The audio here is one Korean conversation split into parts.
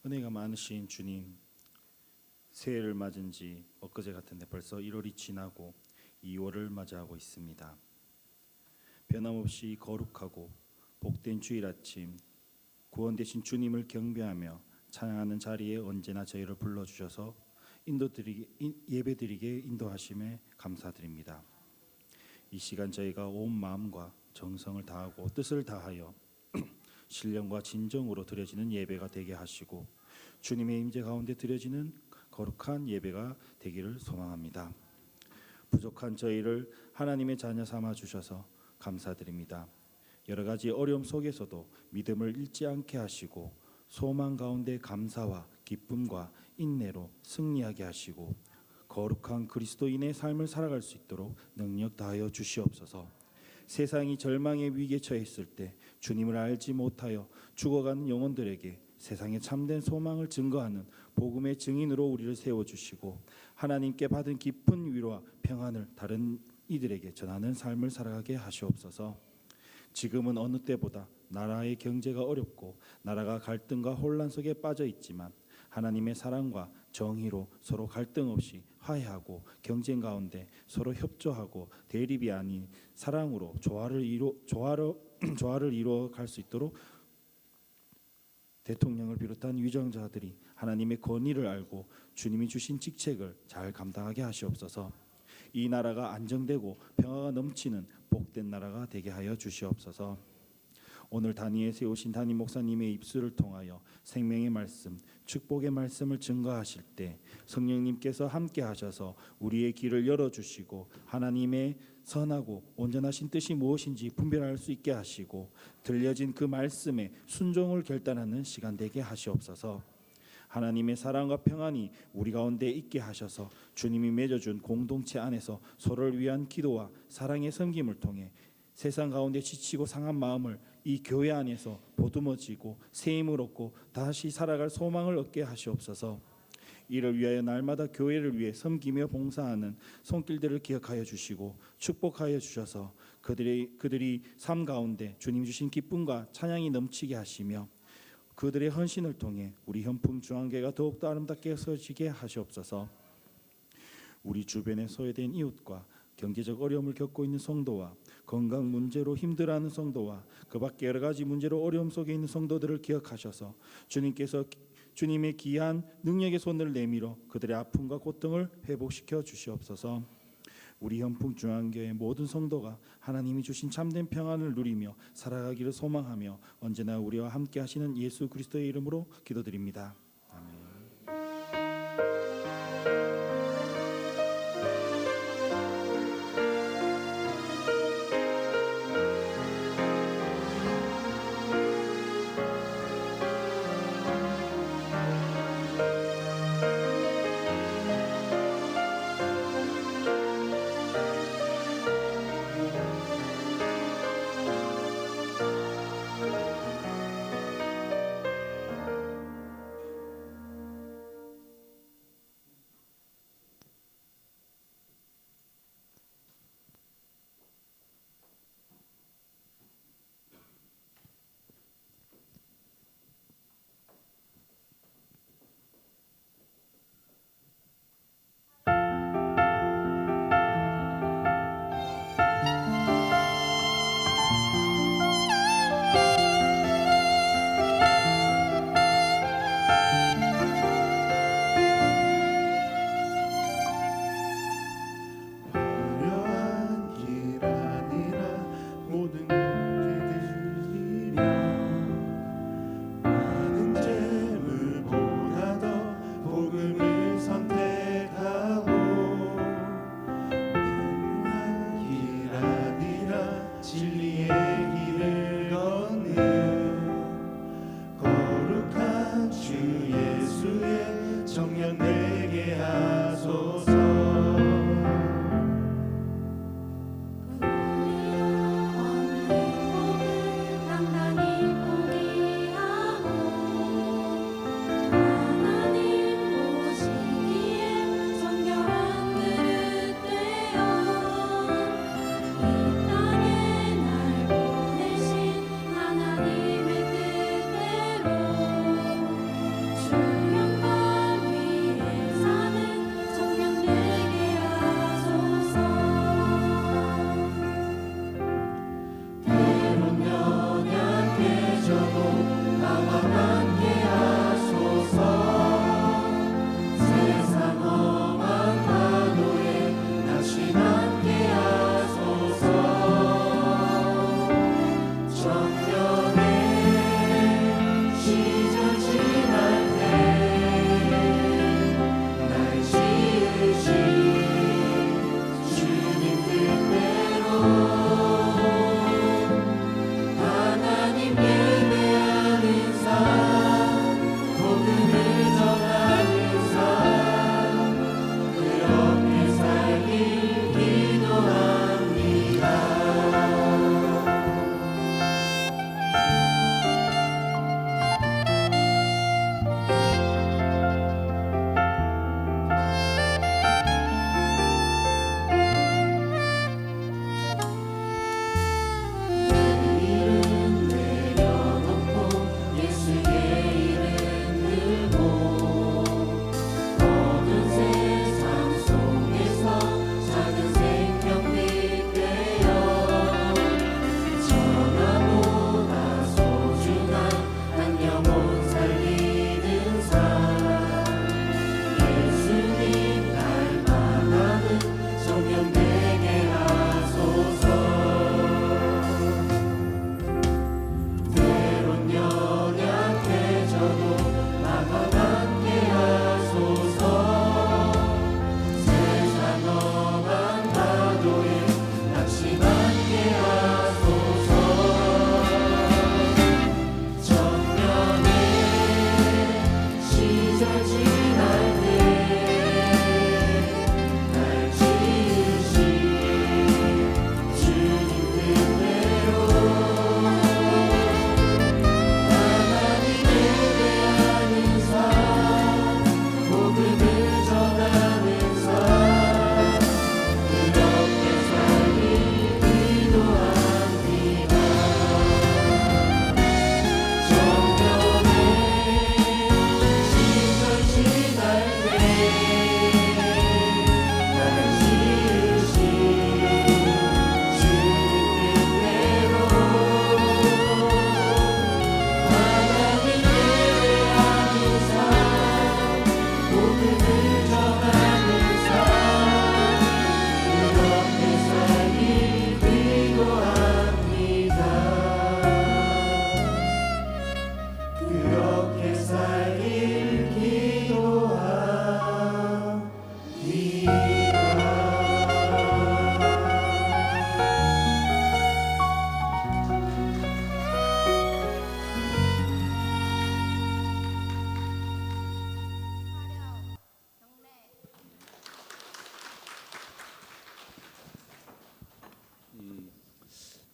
은혜가 많으신 주님, 새해를 맞은 지 엊그제 같은데 벌써 1월이 지나고 2월을 맞이하고 있습니다. 변함없이 거룩하고 복된 주일 아침, 구원 되신 주님을 경배하며 찬양하는 자리에 언제나 저희를 불러주셔서 예배드리게 인도하심에 감사드립니다. 이 시간 저희가 온 마음과 정성을 다하고 뜻을 다하여 신령과 진정으로 드려지는 예배가 되게 하시고 주님의 임재 가운데 드려지는 거룩한 예배가 되기를 소망합니다. 부족한 저희를 하나님의 자녀 삼아 주셔서 감사드립니다. 여러 가지 어려움 속에서도 믿음을 잃지 않게 하시고 소망 가운데 감사와 기쁨과 인내로 승리하게 하시고 거룩한 그리스도인의 삶을 살아갈 수 있도록 능력 다하여 주시옵소서. 세상이 절망의 위기에 처했을 때 주님을 알지 못하여 죽어가는 영혼들에게 세상의 참된 소망을 증거하는 복음의 증인으로 우리를 세워주시고 하나님께 받은 깊은 위로와 평안을 다른 이들에게 전하는 삶을 살아가게 하시옵소서. 지금은 어느 때보다 나라의 경제가 어렵고 나라가 갈등과 혼란 속에 빠져 있지만 하나님의 사랑과 정의로 서로 갈등 없이 화해하고 경쟁 가운데 서로 협조하고 대립이 아닌 사랑으로 조화를 이루어 갈 수 있도록 대통령을 비롯한 위정자들이 하나님의 권위를 알고 주님이 주신 직책을 잘 감당하게 하시옵소서. 이 나라가 안정되고 평화가 넘치는 복된 나라가 되게 하여 주시옵소서. 오늘 단위에 세우신 담임 목사님의 입술을 통하여 생명의 말씀, 축복의 말씀을 증거하실 때 성령님께서 함께 하셔서 우리의 길을 열어주시고 하나님의 선하고 온전하신 뜻이 무엇인지 분별할 수 있게 하시고 들려진 그 말씀에 순종을 결단하는 시간 되게 하시옵소서. 하나님의 사랑과 평안이 우리 가운데 있게 하셔서 주님이 맺어준 공동체 안에서 서로를 위한 기도와 사랑의 섬김을 통해 세상 가운데 지치고 상한 마음을 이 교회 안에서 보듬어지고 새 힘을 얻고 다시 살아갈 소망을 얻게 하시옵소서. 이를 위하여 날마다 교회를 위해 섬기며 봉사하는 손길들을 기억하여 주시고 축복하여 주셔서 그들이 삶 가운데 주님 주신 기쁨과 찬양이 넘치게 하시며 그들의 헌신을 통해 우리 현품 중앙교회가 더욱더 아름답게 서지게 하시옵소서. 우리 주변에 소외된 이웃과 경제적 어려움을 겪고 있는 성도와 건강 문제로 힘들어하는 성도와 그 밖에 여러 가지 문제로 어려움 속에 있는 성도들을 기억하셔서 주님께서 주님의 귀한 능력의 손을 내밀어 그들의 아픔과 고통을 회복시켜 주시옵소서. 우리 현풍 중앙교회 모든 성도가 하나님이 주신 참된 평안을 누리며 살아가기를 소망하며 언제나 우리와 함께 하시는 예수 그리스도의 이름으로 기도드립니다. 아멘.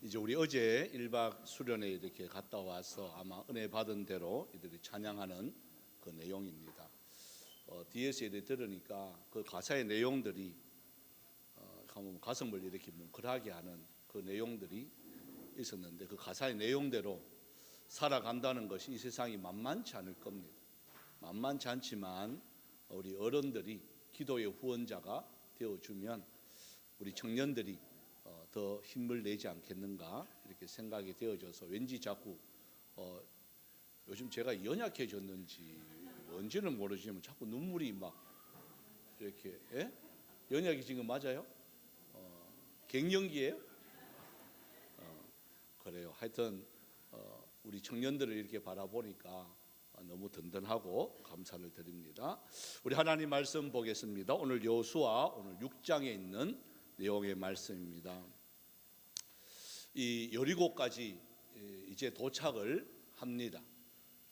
이제 우리 어제 1박 수련회 이렇게 갔다 와서 아마 은혜 받은 대로 이들이 찬양하는 그 내용입니다. 뒤에서 이렇게 들으니까 그 가사의 내용들이 가슴을 이렇게 뭉클하게 하는 그 내용들이 있었는데, 그 가사의 내용대로 살아간다는 것이 이 세상이 만만치 않을 겁니다. 만만치 않지만 우리 어른들이 기도의 후원자가 되어주면 우리 청년들이 더 힘을 내지 않겠는가 이렇게 생각이 되어져서, 왠지 자꾸 요즘 제가 연약해졌는지 뭔지는 모르지만 자꾸 눈물이 막 이렇게 연약이 지금 맞아요? 갱년기예요? 그래요. 하여튼 우리 청년들을 이렇게 바라보니까 너무 든든하고 감사를 드립니다. 우리 하나님 말씀 보겠습니다. 오늘 여호수아 오늘 6장에 있는 내용의 말씀입니다. 이 여리고까지 이제 도착을 합니다.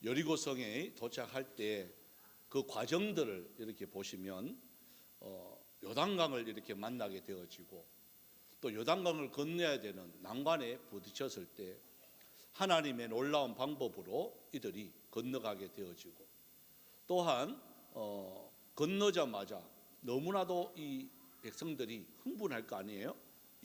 여리고성에 도착할 때 그 과정들을 이렇게 보시면 요단강을 이렇게 만나게 되어지고, 또 요단강을 건너야 되는 난관에 부딪혔을 때 하나님의 놀라운 방법으로 이들이 건너가게 되어지고, 또한 건너자마자 너무나도 이 백성들이 흥분할 거 아니에요?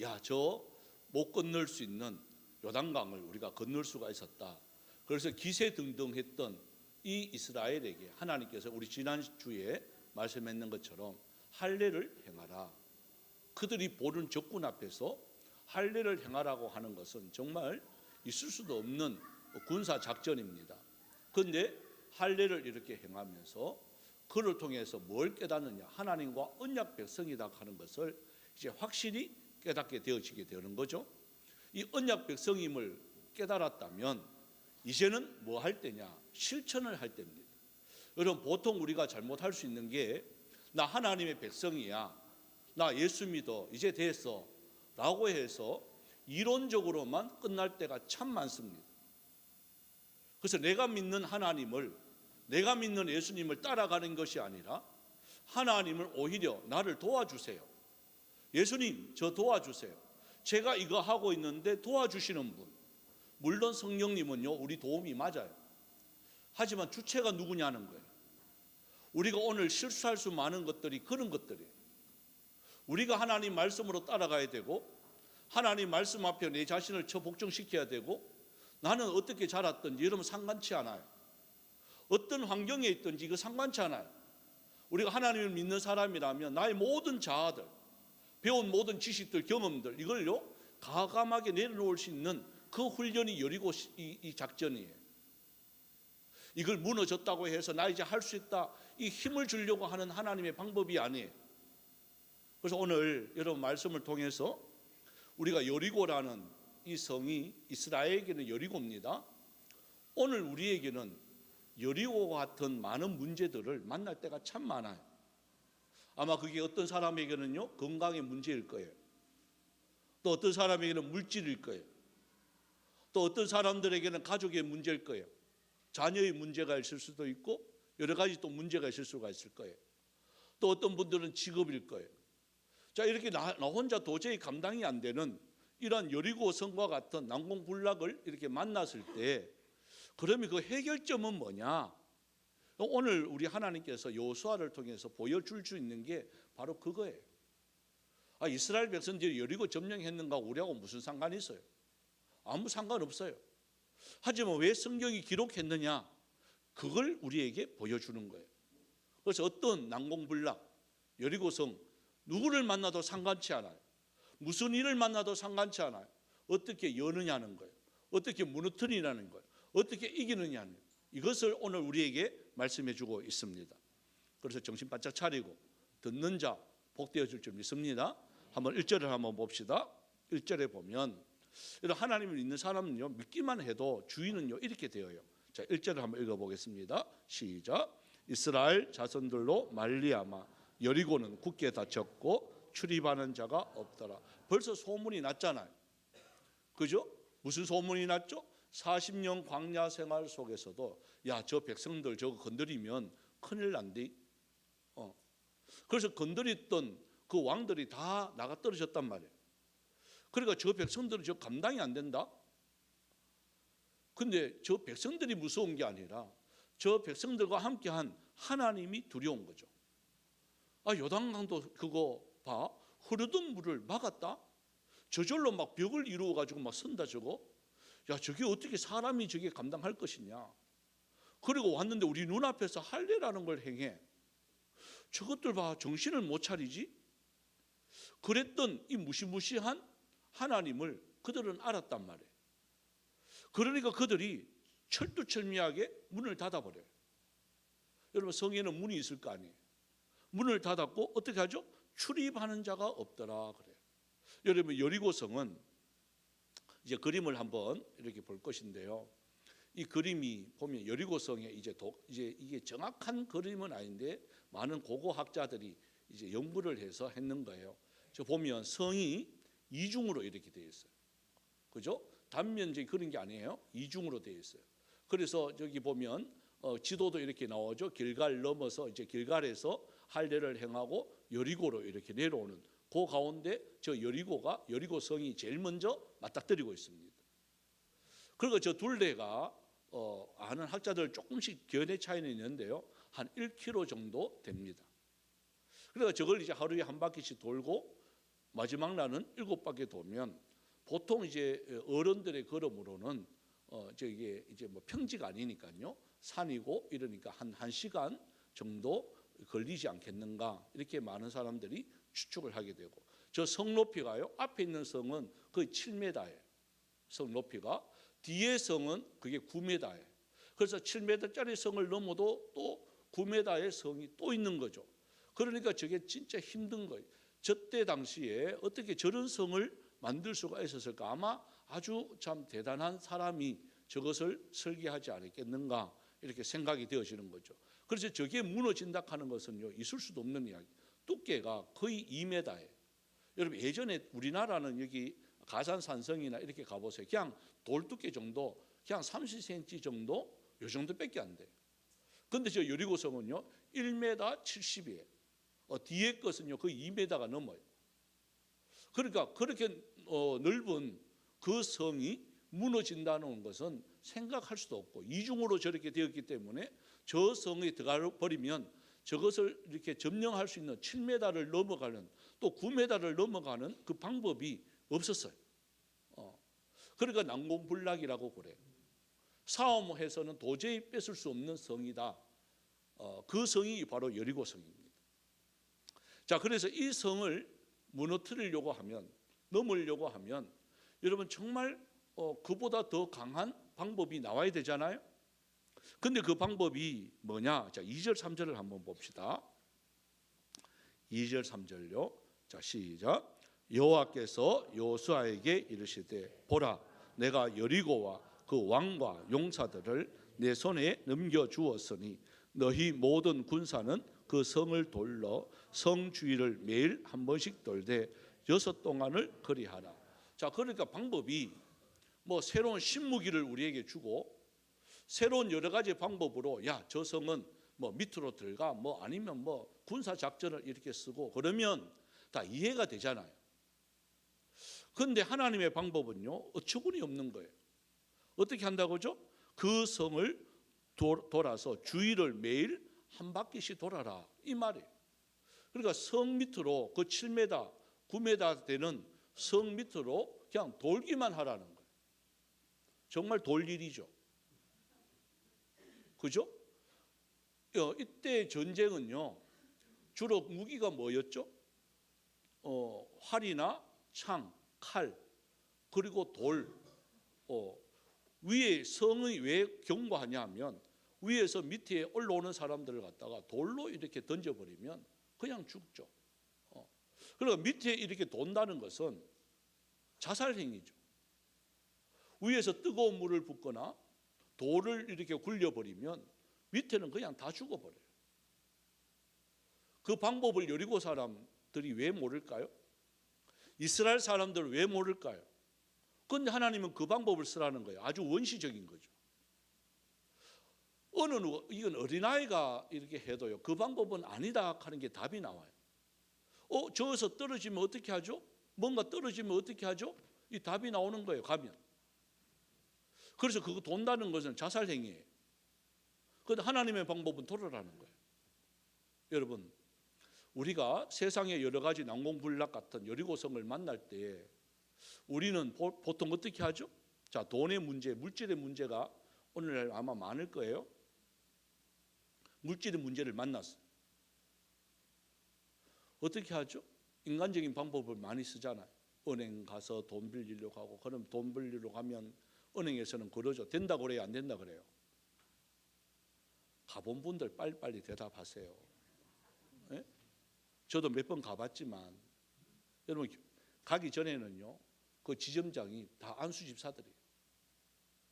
야, 저 못 건널 수 있는 요단강을 우리가 건널 수가 있었다. 그래서 기세등등했던 이 이스라엘에게 하나님께서 우리 지난주에 말씀했는 것처럼 할례를 행하라. 그들이 보는 적군 앞에서 할례를 행하라고 하는 것은 정말 있을 수도 없는 군사 작전입니다. 그런데 할례를 이렇게 행하면서 그를 통해서 뭘 깨닫느냐? 하나님과 언약 백성이다 하는 것을 이제 확실히 깨닫게 되어지게 되는 거죠. 이 언약 백성임을 깨달았다면 이제는 뭐 할 때냐? 실천을 할 때입니다. 여러분, 보통 우리가 잘못할 수 있는 게, 나 하나님의 백성이야, 나 예수 믿어, 이제 됐어 라고 해서 이론적으로만 끝날 때가 참 많습니다. 그래서 내가 믿는 하나님을, 내가 믿는 예수님을 따라가는 것이 아니라 하나님을 오히려 나를 도와주세요. 예수님, 저 도와주세요. 제가 이거 하고 있는데 도와주시는 분, 물론 성령님은요 우리 도움이 맞아요. 하지만 주체가 누구냐는 거예요. 우리가 오늘 실수할 수 많은 것들이 그런 것들이에요. 우리가 하나님 말씀으로 따라가야 되고, 하나님 말씀 앞에 내 자신을 복종시켜야 되고, 나는 어떻게 자랐든지 이러면 상관치 않아요. 어떤 환경에 있든지 이거 상관치 않아요. 우리가 하나님을 믿는 사람이라면 나의 모든 자아들, 배운 모든 지식들, 경험들, 이걸요 과감하게 내려놓을 수 있는 그 훈련이 여리고 이 작전이에요. 이걸 무너졌다고 해서 나 이제 할 수 있다, 이 힘을 주려고 하는 하나님의 방법이 아니에요. 그래서 오늘 여러분 말씀을 통해서 우리가 여리고라는 이 성이 이스라엘에게는 여리고입니다. 오늘 우리에게는 여리고와 같은 많은 문제들을 만날 때가 참 많아요. 아마 그게 어떤 사람에게는요 건강의 문제일 거예요. 또 어떤 사람에게는 물질일 거예요. 또 어떤 사람들에게는 가족의 문제일 거예요. 자녀의 문제가 있을 수도 있고 여러 가지 또 문제가 있을 수가 있을 거예요. 또 어떤 분들은 직업일 거예요. 자, 이렇게 나 혼자 도저히 감당이 안 되는 이러한 여리고 성과 같은 난공불락을 이렇게 만났을 때, 그러면 그 해결점은 뭐냐? 오늘 우리 하나님께서 여호수아를 통해서 보여줄 수 있는 게 바로 그거예요. 이스라엘 백성들이 여리고 점령했는가 우리하고 무슨 상관이 있어요? 아무 상관없어요. 하지만 왜 성경이 기록했느냐? 그걸 우리에게 보여주는 거예요. 그래서 어떤 난공불락, 여리고성, 누구를 만나도 상관치 않아요. 무슨 일을 만나도 상관치 않아요. 어떻게 여느냐는 거예요. 어떻게 무너뜨리냐는 거예요. 어떻게 이기느냐는 거예요. 이것을 오늘 우리에게 말씀해 주고 있습니다. 그래서 정신 바짝 차리고 듣는 자 복되어질 줄 믿습니다. 한번 1절을 한번 봅시다. 1절에 보면 하나님을 믿는 사람은요 믿기만 해도 주인은요 이렇게 되어요. 자, 1절을 한번 읽어보겠습니다. 시작. 이스라엘 자손들로 말미암아 여리고는 굳게 닫혔고 출입하는 자가 없더라. 벌써 소문이 났잖아요. 그죠? 무슨 소문이 났죠? 40년 광야 생활 속에서도 야, 저 백성들 저거 건드리면 큰일 난디. 그래서 건드렸던 그 왕들이 다 나가 떨어졌단 말이에요. 그러니까 저 백성들은 저 감당이 안 된다. 근데 저 백성들이 무서운 게 아니라 저 백성들과 함께한 하나님이 두려운 거죠. 아, 요단강도 그거 봐, 흐르던 물을 막았다. 저절로 막 벽을 이루어 가지고 막 선다 저거. 야, 저게 어떻게 사람이 저게 감당할 것이냐. 그리고 왔는데 우리 눈앞에서 할례라는 걸 행해. 저것들 봐, 정신을 못 차리지. 그랬던 이 무시무시한 하나님을 그들은 알았단 말이에요. 그러니까 그들이 철두철미하게 문을 닫아버려요. 여러분, 성에는 문이 있을 거 아니에요. 문을 닫았고 어떻게 하죠? 출입하는 자가 없더라 그래요. 여러분, 여리고성은 이제 그림을 한번 이렇게 볼 것인데요. 이 그림이 보면 여리고성의 이제 이게 정확한 그림은 아닌데 많은 고고학자들이 이제 연구를 해서 했는 거예요. 저 보면 성이 이중으로 이렇게 되어 있어요. 그죠? 단면적인 그런 게 아니에요. 이중으로 되어 있어요. 그래서 저기 보면 지도도 이렇게 나오죠. 길갈 넘어서 이제 길갈에서 할례를 행하고 여리고로 이렇게 내려오는 그 가운데 저 여리고성이 제일 먼저 맞닥뜨리고 있습니다. 그리고 저 둘레가 아는 학자들 조금씩 견해 차이는 있는데요, 한 1km 정도 됩니다. 그래서 저걸 이제 하루에 한 바퀴씩 돌고 마지막 날은 7바퀴 돌면 보통 이제 어른들의 걸음으로는 저게 이제 뭐 평지가 아니니까요, 산이고 이러니까 한 1시간 정도 걸리지 않겠는가, 이렇게 많은 사람들이 추측을 하게 되고, 저 성 높이가요, 앞에 있는 성은 거의 7m예요. 성 높이가. 뒤에 성은 그게 9m예요. 그래서 7m짜리 성을 넘어도 또 9m의 성이 또 있는 거죠. 그러니까 저게 진짜 힘든 거예요. 저때 당시에 어떻게 저런 성을 만들 수가 있었을까? 아마 아주 참 대단한 사람이 저것을 설계하지 않았겠는가, 이렇게 생각이 되어지는 거죠. 그래서 저게 무너진다 하는 것은요, 있을 수도 없는 이야기. 두께가 거의 2m예요. 여러분, 예전에 우리나라는 여기 가산산성이나 이렇게 가보세요. 그냥 돌 두께 정도, 그냥 30cm 정도, 요 정도밖에 안 돼요. 근데 저 여리고성은요 1m 70이에요. 뒤에 것은요 거의 2m가 넘어요. 그러니까 그렇게 넓은 그 성이 무너진다는 것은 생각할 수도 없고, 이중으로 저렇게 되었기 때문에 저 성에 들어가 버리면 저것을 이렇게 점령할 수 있는 7m를 넘어가는, 또 9m를 넘어가는 그 방법이 없었어요. 그러니까 난공불락이라고 그래요. 싸움해서는 도저히 뺏을 수 없는 성이다. 그 성이 바로 여리고성입니다. 자, 그래서 이 성을 무너뜨리려고 하면, 넘으려고 하면 여러분 정말 그보다 더 강한 방법이 나와야 되잖아요. 근데 그 방법이 뭐냐? 자, 2절 3절을 한번 봅시다. 2절 3절요. 자, 시작. 여호와께서 여호수아에게 이르시되, 보라, 내가 여리고와 그 왕과 용사들을 내 손에 넘겨 주었으니 너희 모든 군사는 그 성을 돌러 성 주위를 매일 한 번씩 돌되 6 동안을 거리하라. 자, 그러니까 방법이 뭐 새로운 신무기를 우리에게 주고 새로운 여러 가지 방법으로, 야, 저 성은 뭐 밑으로 들어가, 뭐 아니면 뭐 군사 작전을 이렇게 쓰고 그러면 다 이해가 되잖아요. 그런데 하나님의 방법은요 어처구니 없는 거예요. 어떻게 한다고죠? 그 성을 돌아서 주위를 매일 한 바퀴씩 돌아라, 이 말이에요. 그러니까 성 밑으로 그 7m, 9m 되는 성 밑으로 그냥 돌기만 하라는 거예요. 정말 돌 일이죠. 그죠? 이때 전쟁은요 주로 무기가 뭐였죠? 활이나 창, 칼, 그리고 돌. 위에 성이 왜 경고하냐 하면 위에서 밑에 올라오는 사람들을 갖다가 돌로 이렇게 던져버리면 그냥 죽죠. 그러니까 밑에 이렇게 돈다는 것은 자살행위죠. 위에서 뜨거운 물을 붓거나 돌을 이렇게 굴려버리면 밑에는 그냥 다 죽어버려요. 그 방법을 여리고 사람들이 왜 모를까요? 이스라엘 사람들은 왜 모를까요? 그런데 하나님은 그 방법을 쓰라는 거예요. 아주 원시적인 거죠. 이건 어린아이가 이렇게 해도요 그 방법은 아니다 하는 게 답이 나와요. 저어서 떨어지면 어떻게 하죠? 뭔가 떨어지면 어떻게 하죠? 이 답이 나오는 거예요. 가면. 그래서 그거 돈다는 것은 자살 행위예요. 그런데 하나님의 방법은 돌아라는 거예요. 여러분, 우리가 세상의 여러 가지 난공불락 같은 여리고성을 만날 때 우리는 보통 어떻게 하죠? 자, 돈의 문제, 물질의 문제가 오늘날 아마 많을 거예요. 물질의 문제를 만났어요. 어떻게 하죠? 인간적인 방법을 많이 쓰잖아요. 은행 가서 돈 빌리려고 하고, 그럼 돈 빌리려고 하면 은행에서는 그러죠. 된다 그래요, 안 된다 그래요? 가본 분들 빨리빨리 대답하세요. 네? 저도 몇 번 가봤지만 여러분, 가기 전에는요, 그 지점장이 다 안수집사들이에요.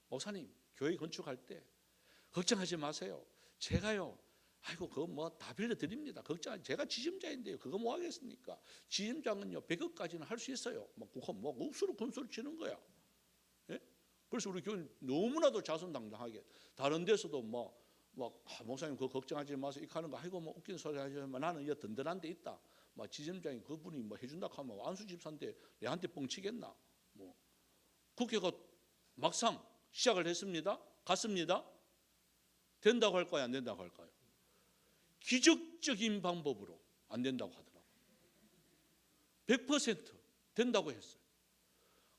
목사님, 교회 건축할 때 걱정하지 마세요. 제가요, 아이고 그거 뭐 다 빌려드립니다. 걱정, 제가 지점장인데요, 그거 뭐 하겠습니까? 지점장은요 100억까지는 할 수 있어요. 뭐 억수로 금수를 치는 거야. 예? 그래서 우리 교회 너무나도 자선당당하게, 다른 데서도 목사님 그거 걱정하지 마세요 이렇게 하는 거, 아이고 뭐 웃긴 소리 하지만 나는 이 든든한 데 있다. 뭐 지점장이 그분이 뭐 해준다 하면 안수집사인데 내한테 뻥치겠나? 뭐 국회가 막상 시작을 했습니다. 갔습니다. 된다고 할까요, 안 된다고 할까요? 기적적인 방법으로 안 된다고 하더라고요. 100% 된다고 했어요.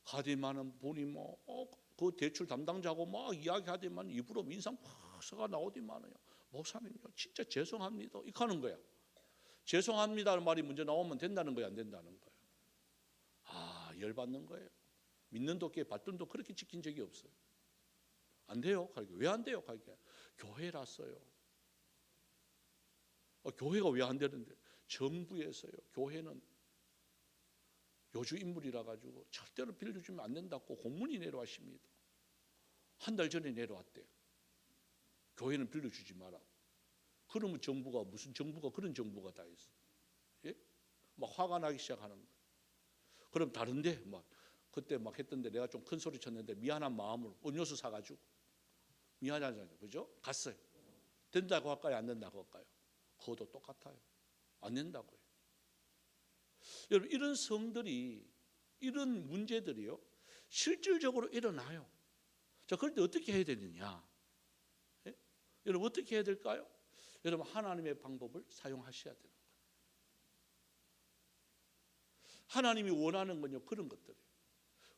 가디만은 보니 그 대출 담당자하고 막 이야기하더만 입으로 민상 팍서가 나오더만요. 목사님요, 진짜 죄송합니다. 이렇게 하는 거야. 죄송합니다는 말이 먼저 나오면 된다는 거야, 안 된다는 거야? 아, 열받는 거예요. 믿는 도끼에 발등도 그렇게 지킨 적이 없어요. 안 돼요. 왜 안 돼요? 교회라서요. 교회가 왜 안 되는데? 정부에서요. 교회는 요주 인물이라 가지고 절대로 빌려주면 안 된다고 공문이 내려왔습니다. 한 달 전에 내려왔대요. 교회는 빌려주지 마라. 그러면 정부가 무슨 정부가 그런 정부가 다 있어? 예? 막 화가 나기 시작하는 거예요. 그럼 다른데 그때 했던데 내가 좀 큰 소리 쳤는데 미안한 마음으로 음료수 사가지고 미안하잖아요, 그죠? 갔어요. 된다고 할까요, 안 된다고 할까요? 그것도 똑같아요. 안 된다고요. 여러분, 이런 성들이, 이런 문제들이요 실질적으로 일어나요. 자, 그럴 때 어떻게 해야 되느냐? 예? 여러분, 어떻게 해야 될까요? 여러분, 하나님의 방법을 사용하셔야 되는 거예요. 하나님이 원하는 건요 그런 것들이에요.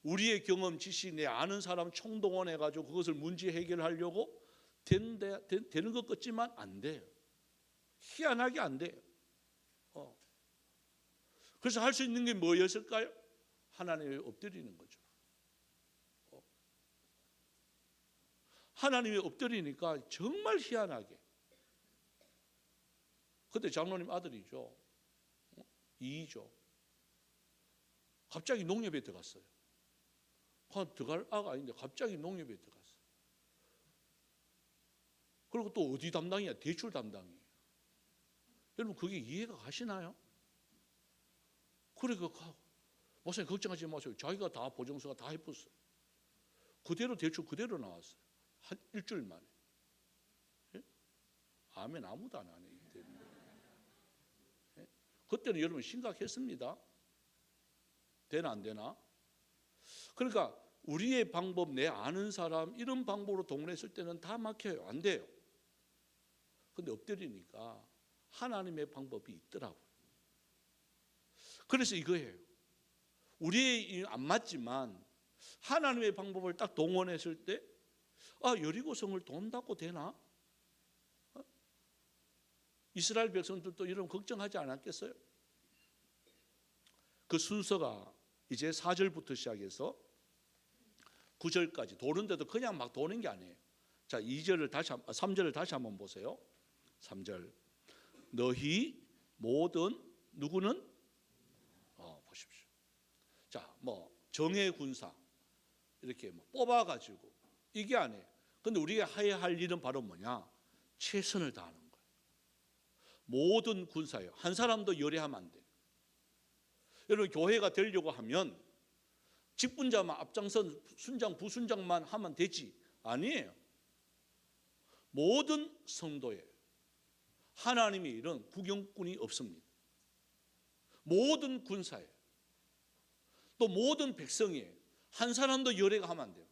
우리의 경험, 지식, 내 아는 사람 총동원해가지고 그것을 문제 해결하려고 되는 것 같지만 안 돼요. 희한하게 안 돼요. 그래서 할 수 있는 게 뭐였을까요? 하나님에 엎드리는 거죠. 하나님에 엎드리니까 정말 희한하게, 그때 장로님 아들이죠, 이죠, 갑자기 농협에 들어갔어요. 들어갈 아가 아닌데 갑자기 농협에 들어갔어요. 그리고 또 어디 담당이야? 대출 담당이에요. 여러분, 그게 이해가 가시나요? 그러니까 목사님 걱정하지 마세요. 자기가 다 보증서가 다 해봤어요. 그대로 대출 그대로 나왔어요. 한 일주일 만에. 예? 아멘 아무도 안 하네. 예? 그때는 여러분 심각했습니다. 되나 안 되나? 그러니까 우리의 방법, 내 아는 사람 이런 방법으로 동원했을 때는 다 막혀요. 안 돼요. 근데 엎드리니까 하나님의 방법이 있더라고요. 그래서 이거예요. 우리의 안 맞지만 하나님의 방법을 딱 동원했을 때, 여리고성을 돈다고 되나? 이스라엘 백성들도 이런 걱정하지 않았겠어요? 그 순서가 이제 4절부터 시작해서 9절까지 도는데도 그냥 막 도는 게 아니에요. 자, 3절을 다시 한번 보세요. 3절. 너희 모든 누구는 보십시오. 자, 정예 군사 이렇게 뽑아가지고 이게 아니에요. 근데 우리가 해야 할 일은 바로 뭐냐? 최선을 다하는 거예요. 모든 군사예요. 한 사람도 열애하면 안 돼요. 여러분, 교회가 되려고 하면 직분자만 앞장선 순장 부순장만 하면 되지, 아니에요. 모든 성도예요. 하나님이 이런 구경꾼이 없습니다. 모든 군사예요. 또 모든 백성이에요. 한 사람도 열애가 하면 안 돼요.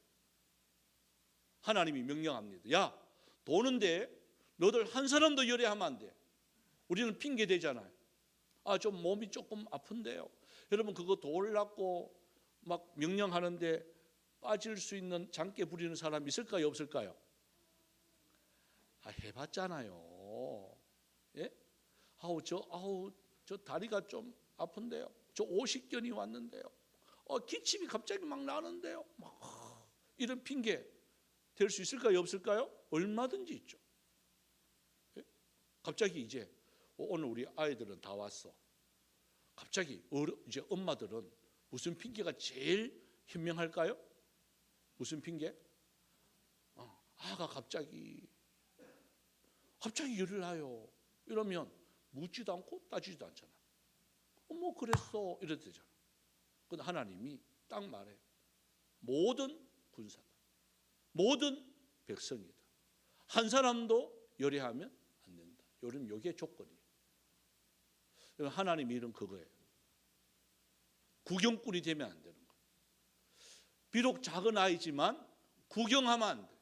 하나님이 명령합니다. 야, 도는데 너들 한 사람도 열애하면 안 돼. 우리는 핑계 대잖아요. 아, 좀 몸이 조금 아픈데요. 여러분, 그거 도우려고 막 명령하는데 빠질 수 있는 장깨 부리는 사람 있을까요, 없을까요? 아, 해봤잖아요. 예? 저 다리가 좀 아픈데요. 저 오십견이 왔는데요. 기침이 갑자기 막 나는데요. 막 이런 핑계 될 수 있을까요, 없을까요? 얼마든지 있죠. 예? 갑자기 이제 오늘 우리 아이들은 다 왔어. 갑자기 이제 엄마들은 무슨 핑계가 제일 현명할까요? 무슨 핑계? 아가 갑자기 열을 나요. 이러면 묻지도 않고 따지지도 않잖아. 뭐 그랬어 이래도 되잖아. 근데 하나님이 딱 말해요. 모든 군사다, 모든 백성이다, 한 사람도 열애하면 안 된다. 여러분, 이게 조건이에요. 하나님의 일은 그거예요. 구경꾼이 되면 안 되는 거예요. 비록 작은 아이지만 구경하면 안 돼요.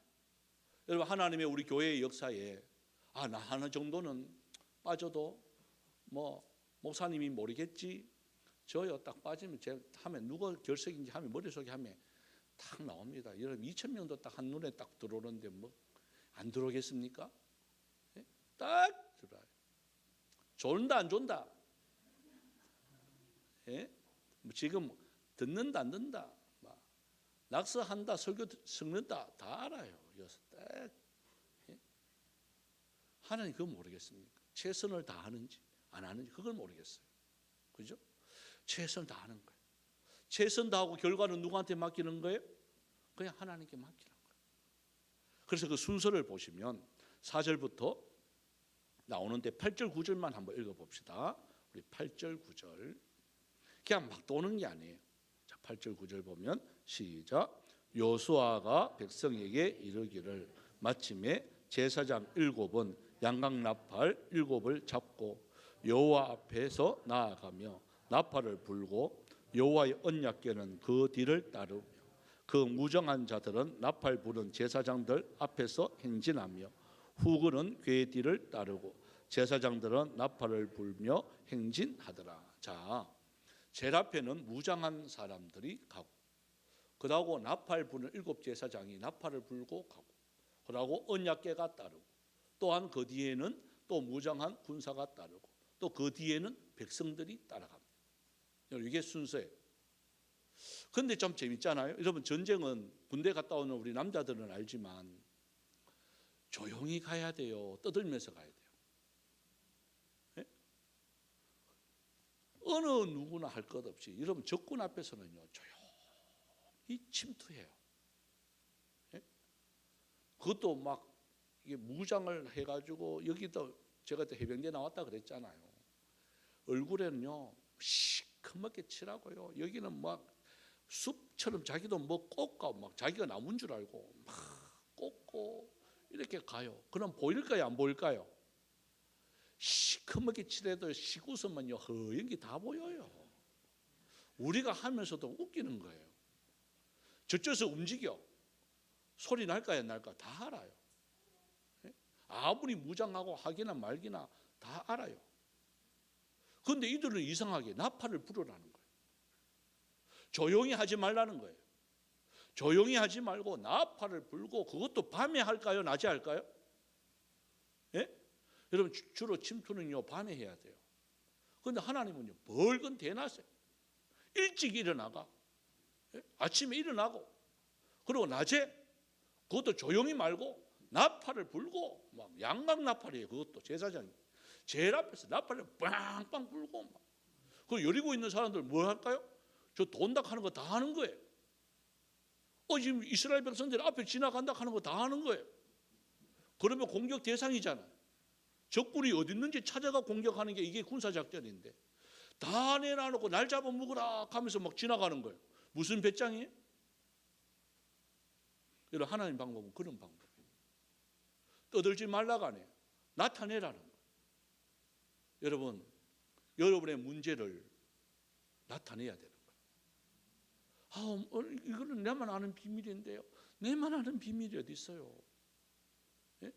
여러분, 하나님의 우리 교회의 역사에 나 하나 정도는 빠져도 뭐 목사님이 모르겠지, 저요 딱 빠지면 제가 하면 누가 결석인지 하면 머릿속에 하면 딱 나옵니다. 여러분, 2,000명도 딱 한눈에 딱 들어오는데 뭐 안 들어오겠습니까? 예? 딱 들어와요. 좋은다 안 좋은다? 예? 지금 듣는다 안 듣는다, 낙서한다 설교 섞는다 다 알아요. 여기서 딱. 예? 하나님 그거 모르겠습니까? 최선을 다하는지 안 하는지 그걸 모르겠어요. 그죠? 최선을 다하는 거예요. 최선 다하고 결과는 누구한테 맡기는 거예요? 그냥 하나님께 맡기는 거예요. 그래서 그 순서를 보시면 4절부터 나오는데 8절 9절만 한번 읽어봅시다. 우리 8절 9절 그냥 막 도는 게 아니에요. 자, 8절 9절 보면 시작. 여호수아가 백성에게 이르기를 마침에 제사장 7은 양각 나팔 7을 잡고 여호와 앞에서 나아가며 나팔을 불고 여호와의 언약궤는 그 뒤를 따르며 그 무정한 자들은 나팔 부는 제사장들 앞에서 행진하며 후근은 궤 뒤를 따르고 제사장들은 나팔을 불며 행진하더라. 자, 제일 앞에는 무장한 사람들이 가고, 그러고 나팔 부는 7 제사장이 나팔을 불고 가고, 그러고 언약궤가 따르고, 또한 그 뒤에는 또 무장한 군사가 따르고, 또 그 뒤에는 백성들이 따라갑니다. 이게 순서예요. 근데 좀 재밌잖아요. 여러분, 전쟁은 군대 갔다 오는 우리 남자들은 알지만 조용히 가야 돼요. 떠들면서 가야 돼요. 네? 어느 누구나 할 것 없이 여러분, 적군 앞에서는요 조용히 침투해요. 네? 그것도 막 이게 무장을 해가지고, 여기도 제가 또 해병대 나왔다 그랬잖아요. 얼굴에는요 시커멓게 칠하고요, 여기는 막 숲처럼 자기도 뭐 꽂고 막 자기가 나무인 줄 알고 막 꽂고 이렇게 가요. 그럼 보일까요, 안 보일까요? 시커멓게 칠해도 시구서면요 허연 게 다 보여요. 우리가 하면서도 웃기는 거예요. 저쪽에서 움직여 소리 날까요, 안 날까 다 알아요. 아무리 무장하고 하기나 말기나 다 알아요. 그런데 이들은 이상하게 나팔을 불으라는 거예요. 조용히 하지 말라는 거예요. 조용히 하지 말고 나팔을 불고, 그것도 밤에 할까요, 낮에 할까요? 예? 여러분, 주로 침투는요 밤에 해야 돼요. 그런데 하나님은요 벌건 대낮에 일찍 일어나가, 예? 아침에 일어나고, 그리고 낮에 그것도 조용히 말고 나팔을 불고, 막 양각 나팔이에요. 그것도 제사장이 제일 앞에서 나팔을 빵빵 불고, 막 그 여리고 있는 사람들 뭐 할까요? 저 돈다 하는 거 다 하는 거예요. 지금 이스라엘 백성들 앞에 지나간다 하는 거 다 하는 거예요. 그러면 공격 대상이잖아요. 적군이 어디 있는지 찾아가 공격하는 게 이게 군사작전인데, 다 내놔놓고 날 잡아먹으라 하면서 막 지나가는 거예요. 무슨 배짱이에요? 여러분, 하나님 방법은 그런 방법이에요. 떠들지 말라가 아니에요. 나타내라는 거예요. 여러분, 여러분의 문제를 나타내야 되는 거예요. 이거는 내만 아는 비밀인데요. 내만 아는 비밀이 어디 있어요? 예?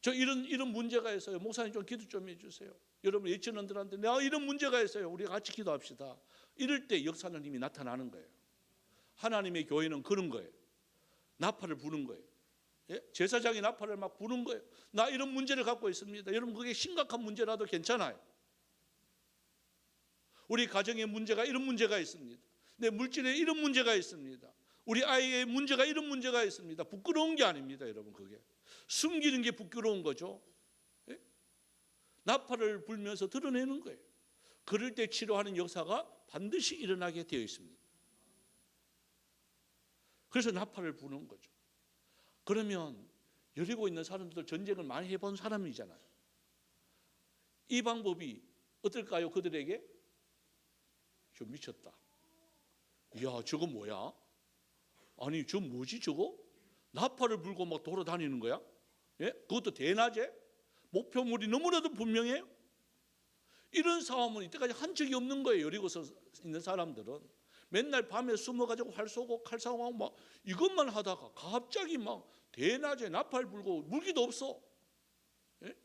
저 이런 문제가 있어요. 목사님 좀 기도 좀 해주세요. 여러분 예천원들한테 내가 이런 문제가 있어요. 우리 같이 기도합시다. 이럴 때 역사는 이미 나타나는 거예요. 하나님의 교회는 그런 거예요. 나팔을 부는 거예요. 예? 제사장이 나팔을 막 부는 거예요. 나 이런 문제를 갖고 있습니다. 여러분 그게 심각한 문제라도 괜찮아요. 우리 가정에 문제가 이런 문제가 있습니다. 내 물질에 이런 문제가 있습니다. 우리 아이의 문제가 이런 문제가 있습니다. 부끄러운 게 아닙니다, 여러분. 그게 숨기는 게 부끄러운 거죠. 예? 나팔을 불면서 드러내는 거예요. 그럴 때 치료하는 역사가 반드시 일어나게 되어 있습니다. 그래서 나팔을 부는 거죠. 그러면 여리고 있는 사람들도 전쟁을 많이 해본 사람이잖아요. 이 방법이 어떨까요? 그들에게 저 미쳤다. 이야, 저거 뭐야? 아니, 저 뭐지 저거? 나팔을 불고 막 돌아다니는 거야? 예? 그것도 대낮에? 목표물이 너무나도 분명해요. 이런 싸움은 이때까지 한 적이 없는 거예요. 여리고서 있는 사람들은 맨날 밤에 숨어가지고 활 쏘고 칼 싸움하고 막 이것만 하다가 갑자기 막 대낮에 나팔 불고 물기도 없어. 예?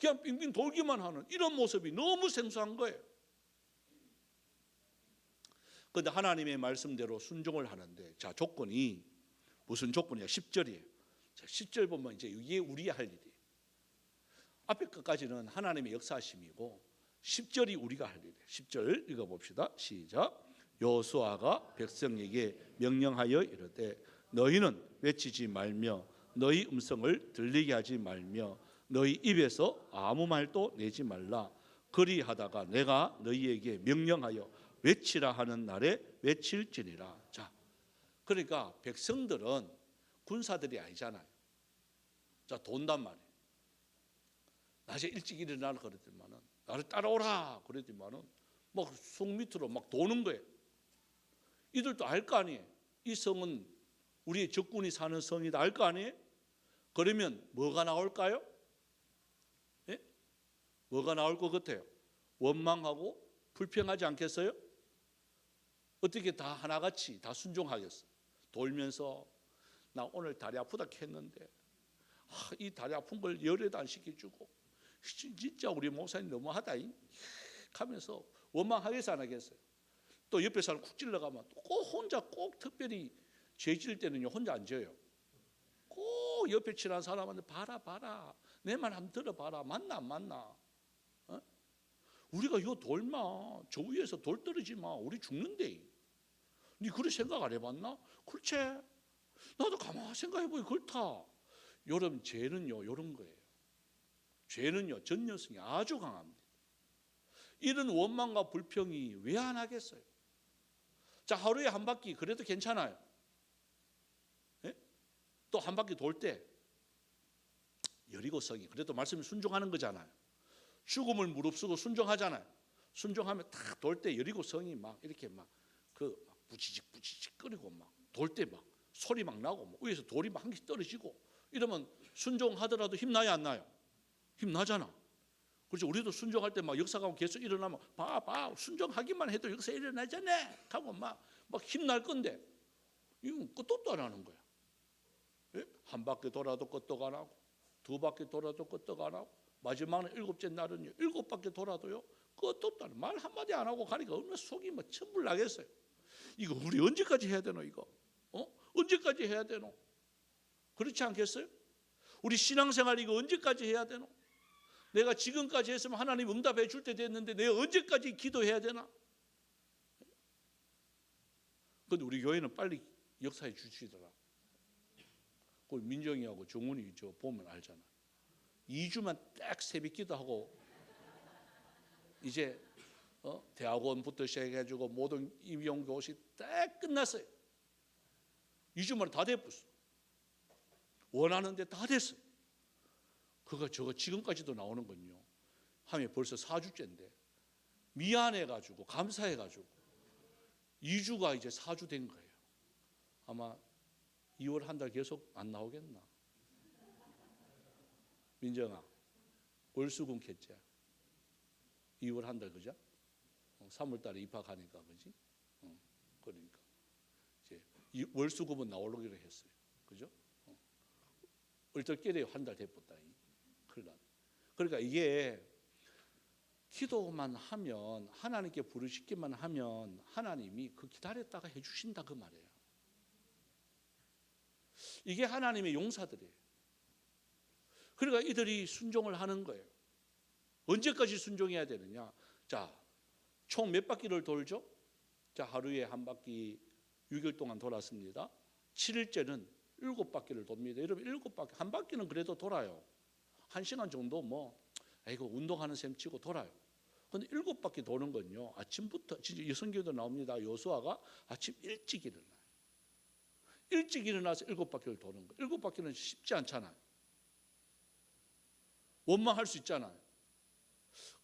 그냥 빙빙 돌기만 하는 이런 모습이 너무 생소한 거예요. 그런데 하나님의 말씀대로 순종을 하는데, 자, 조건이 무슨 조건이야? 10절이에요. 자, 10절 보면 이제 이게 우리의 할 일이에요. 앞에 끝까지는 하나님의 역사심이고 10절이 우리가 할 일이에요. 10절 읽어봅시다. 시작. 여호수아가 백성에게 명령하여 이르되 너희는 외치지 말며 너희 음성을 들리게 하지 말며 너희 입에서 아무 말도 내지 말라. 그리하다가 내가 너희에게 명령하여 외치라 하는 날에 외칠지니라. 자, 그러니까 백성들은 군사들이 아니잖아요. 자, 돈단 말이에요. 낮에 일찍 일어나라 그랬더니만은 나를 따라오라 그랬더니만은 막 성 밑으로 막 도는 거예요. 이들도 알 거 아니에요. 이 성은 우리의 적군이 사는 성이다 알 거 아니에요. 그러면 뭐가 나올까요? 예? 뭐가 나올 것 같아요? 원망하고 불평하지 않겠어요? 어떻게 다 하나같이 다 순종하겠어요? 돌면서 나 오늘 다리 아프다 했는데 이 다리 아픈 걸 열에도 안 시켜주고 진짜 우리 목사님 너무하다 하면서 원망하겠어 안 하겠어요? 또 옆에 사람 쿡 찔러가면 꼭 혼자 꼭 특별히 죄질 때는요 혼자 안 져요. 꼭 옆에 친한 사람한테 봐라 내 말 한번 들어봐라. 맞나 안 맞나? 어? 우리가 요 돌마 저 위에서 돌 떨어지 마 우리 죽는데 니 그런 생각 안 해봤나? 그렇지. 나도 가만히 생각해보니 그렇다. 여러분 죄는요 이런 거예요. 죄는요 전념성이 아주 강합니다. 이런 원망과 불평이 왜 안 하겠어요? 자, 하루에 한 바퀴 그래도 괜찮아요. 예? 또 한 바퀴 돌 때 여리고성이 그래도 말씀에 순종하는 거잖아요. 죽음을 무릅쓰고 순종하잖아요. 순종하면 딱 돌 때 여리고성이 막 이렇게 막 부지직 끓이고 막 돌 때 막 소리 막 나고 막 위에서 돌이 막 한 개씩 떨어지고 이러면 순종하더라도 힘나요 안 나요? 힘나잖아. 그렇죠. 우리도 순종할 때 막 역사가 계속 일어나면 봐 순종하기만 해도 역사 일어나잖아 하고 막 힘날 건데 이건 끄떡도 안 하는 거야. 예? 한 바퀴 돌아도 끄떡 안 하고 두 바퀴 돌아도 끄떡 안 하고 마지막에 일곱째 날은요 7바퀴 돌아도요 끄떡도 안 하고 말 한마디 안 하고 가니까 얼마나 속이 막 천불 나겠어요. 이거 우리 언제까지 해야 되노 이거? 언제까지 해야 되노? 그렇지 않겠어요? 우리 신앙생활 이거 언제까지 해야 되노? 내가 지금까지 했으면 하나님 응답해 줄 때 됐는데 내가 언제까지 기도해야 되나? 그런데 우리 교회는 빨리 역사해 주시더라. 그 민정이하고 정훈이 저 보면 알잖아. 2주만 딱 새벽 기도하고 이제 대학원부터 시작해가지고 모든 임용교시 딱 끝났어요. 2주 만에 다 됐어. 원하는데 다 됐어요. 저거 지금까지도 나오는 건요. 하면 벌써 4주째인데 미안해가지고 감사해가지고 2주가 이제 4주 된 거예요. 아마 2월 한 달 계속 안 나오겠나? 민정아, 월수금 켰지? 2월 한 달 그죠? 3월 달에 입학하니까 그지? 그러니까 이 월수금은 나오기로 했어요. 그죠? 얼떨결에 한 달 됐다. 큰일 났. 그러니까 이게 기도만 하면, 하나님께 부르짖기만 하면 하나님이 그 기다렸다가 해주신다 그 말이에요. 이게 하나님의 용사들이에요. 그러니까 이들이 순종을 하는 거예요. 언제까지 순종해야 되느냐? 자, 총 몇 바퀴를 돌죠? 자, 하루에 한 바퀴 6일 동안 돌았습니다. 7일째는 7바퀴를 돕니다. 여러분 7바퀴, 한 바퀴는 그래도 돌아요. 1시간 정도 아이고 운동하는 셈 치고 돌아요. 근데 7바퀴 도는 건요, 아침부터, 진짜 성경에도 나옵니다. 여호수아가 아침 일찍 일어나요. 일찍 일어나서 7바퀴를 도는 거예요. 7바퀴는 쉽지 않잖아요. 원망할 수 있잖아요.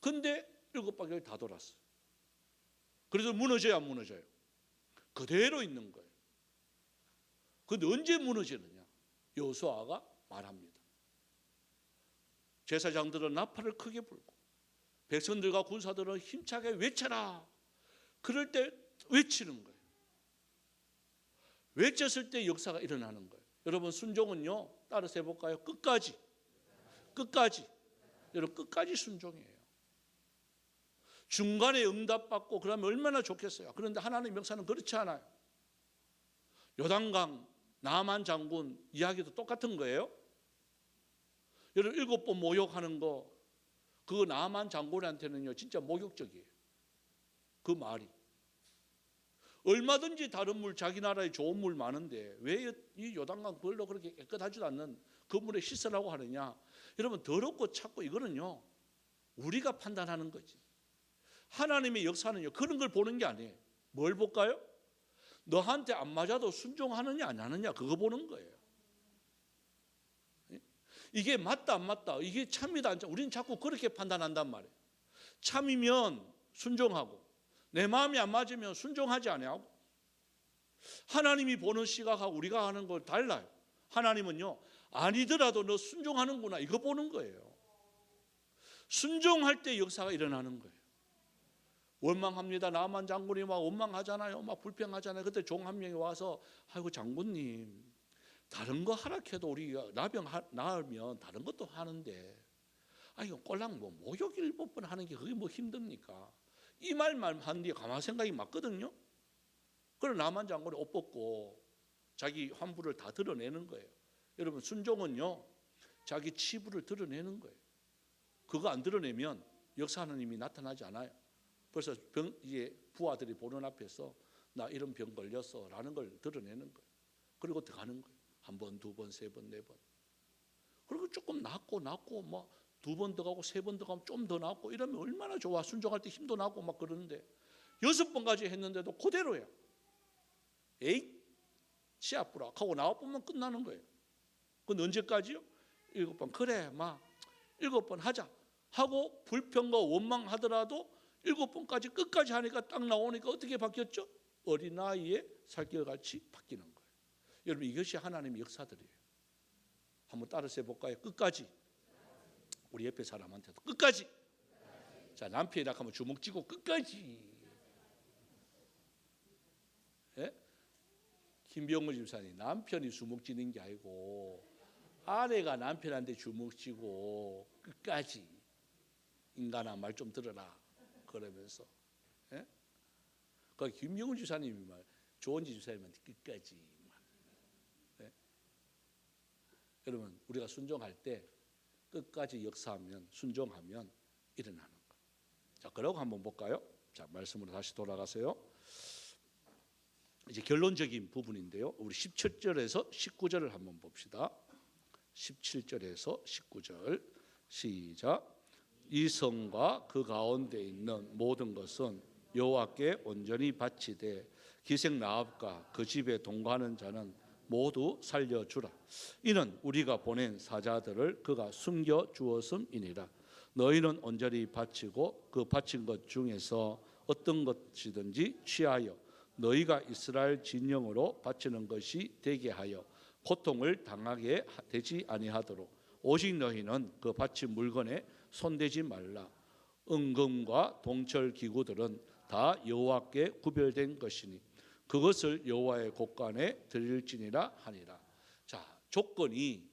근데 7바퀴를 다 돌았어요. 그래서 무너져야 안 무너져요? 그대로 있는 거예요. 근데 언제 무너지느냐? 여호수아가 말합니다. 제사장들은 나팔을 크게 불고 백성들과 군사들은 힘차게 외쳐라. 그럴 때 외치는 거예요. 외쳤을 때 역사가 일어나는 거예요. 여러분 순종은요, 따라서 해볼까요? 끝까지. 여러분 끝까지 순종이에요. 중간에 응답받고 그러면 얼마나 좋겠어요. 그런데 하나님의 역사는 그렇지 않아요. 요단강 나만 장군 이야기도 똑같은 거예요. 여러분 7번 모욕하는 거, 그거 나만 장군한테는요 진짜 모욕적이에요. 그 말이. 얼마든지 다른 물, 자기 나라에 좋은 물 많은데 왜 이 요단강 별로 그렇게 깨끗하지도 않는 그 물에 씻으라고 하느냐? 여러분 더럽고 찾고 이거는요 우리가 판단하는 거지. 하나님의 역사는요 그런 걸 보는 게 아니에요. 뭘 볼까요? 너한테 안 맞아도 순종하느냐 안 하느냐 그거 보는 거예요. 이게 맞다 안 맞다, 이게 참이다 안 참, 우리는 자꾸 그렇게 판단한단 말이에요. 참이면 순종하고 내 마음이 안 맞으면 순종하지 아니하고. 하나님이 보는 시각하고 우리가 하는 걸 달라요. 하나님은요 아니더라도 너 순종하는구나 이거 보는 거예요. 순종할 때 역사가 일어나는 거예요. 원망합니다. 나만 장군이 막 원망하잖아요. 막 불평하잖아요. 그때 종 한 명이 와서 아이고 장군님 다른 거 하락해도 우리가 나병 나으면 다른 것도 하는데 이거 꼴랑 모욕 7번 하는 게 그게 뭐 힘듭니까? 이 말만 한 뒤에 가만 생각이 맞거든요. 그럼 나만 장군이 옷 벗고 자기 환부를 다 드러내는 거예요. 여러분 순종은요 자기 치부를 드러내는 거예요. 그거 안 드러내면 역사 하나님이 나타나지 않아요. 그래서 이제 부하들이 보는 앞에서 나 이런 병 걸렸어 라는 걸 드러내는 거예요. 그리고 더 가는 거예요. 한 번, 두 번, 세 번, 네 번. 그리고 조금 낫고 뭐 2번 더 가고 3번 더 가면 좀 더 낫고 이러면 얼마나 좋아. 순종할 때 힘도 나고 막 그러는데 6번까지 했는데도 그대로야. 에이 시아프라 하고 9번만 끝나는 거예요. 그건 언제까지요? 7번. 그래 막 7번 하자 하고 불평과 원망하더라도 7번까지 끝까지 하니까 딱 나오니까 어떻게 바뀌었죠? 어린아이의 살결같이 바뀌는 거예요. 여러분 이것이 하나님의 역사들이에요. 한번 따라서 해볼까요? 끝까지. 우리 옆에 사람한테도 끝까지. 자, 남편이 하면 주먹 쥐고 끝까지. 예? 김병호 집사님, 남편이 주먹 쥐는 게 아니고 아내가 남편한테 주먹 쥐고 끝까지. 인간아 말 좀 들어라 그러면서. 예? 그 김병호 집사님이 말, 조원지 집사님한테 끝까지. 예? 여러분 우리가 순종할 때 끝까지 역사하면 순종하면 일어나는 거. 자, 그러고 한번 볼까요? 자, 말씀으로 다시 돌아가세요. 이제 결론적인 부분인데요. 우리 17절에서 19절을 한번 봅시다. 17절에서 19절 시작. 이 성과 그 가운데 있는 모든 것은 여호와께 온전히 바치되 기생 라합과 그 집에 동거하는 자는 모두 살려주라. 이는 우리가 보낸 사자들을 그가 숨겨 주었음이니라. 너희는 온전히 바치고 그 바친 것 중에서 어떤 것이든지 취하여 너희가 이스라엘 진영으로 바치는 것이 되게 하여 고통을 당하게 되지 아니하도록 오직 너희는 그 바친 물건에 손대지 말라. 은금과 동철 기구들은 다 여호와께 구별된 것이니 그것을 여호와의 곳간에 드릴지니라 하니라. 자, 조건이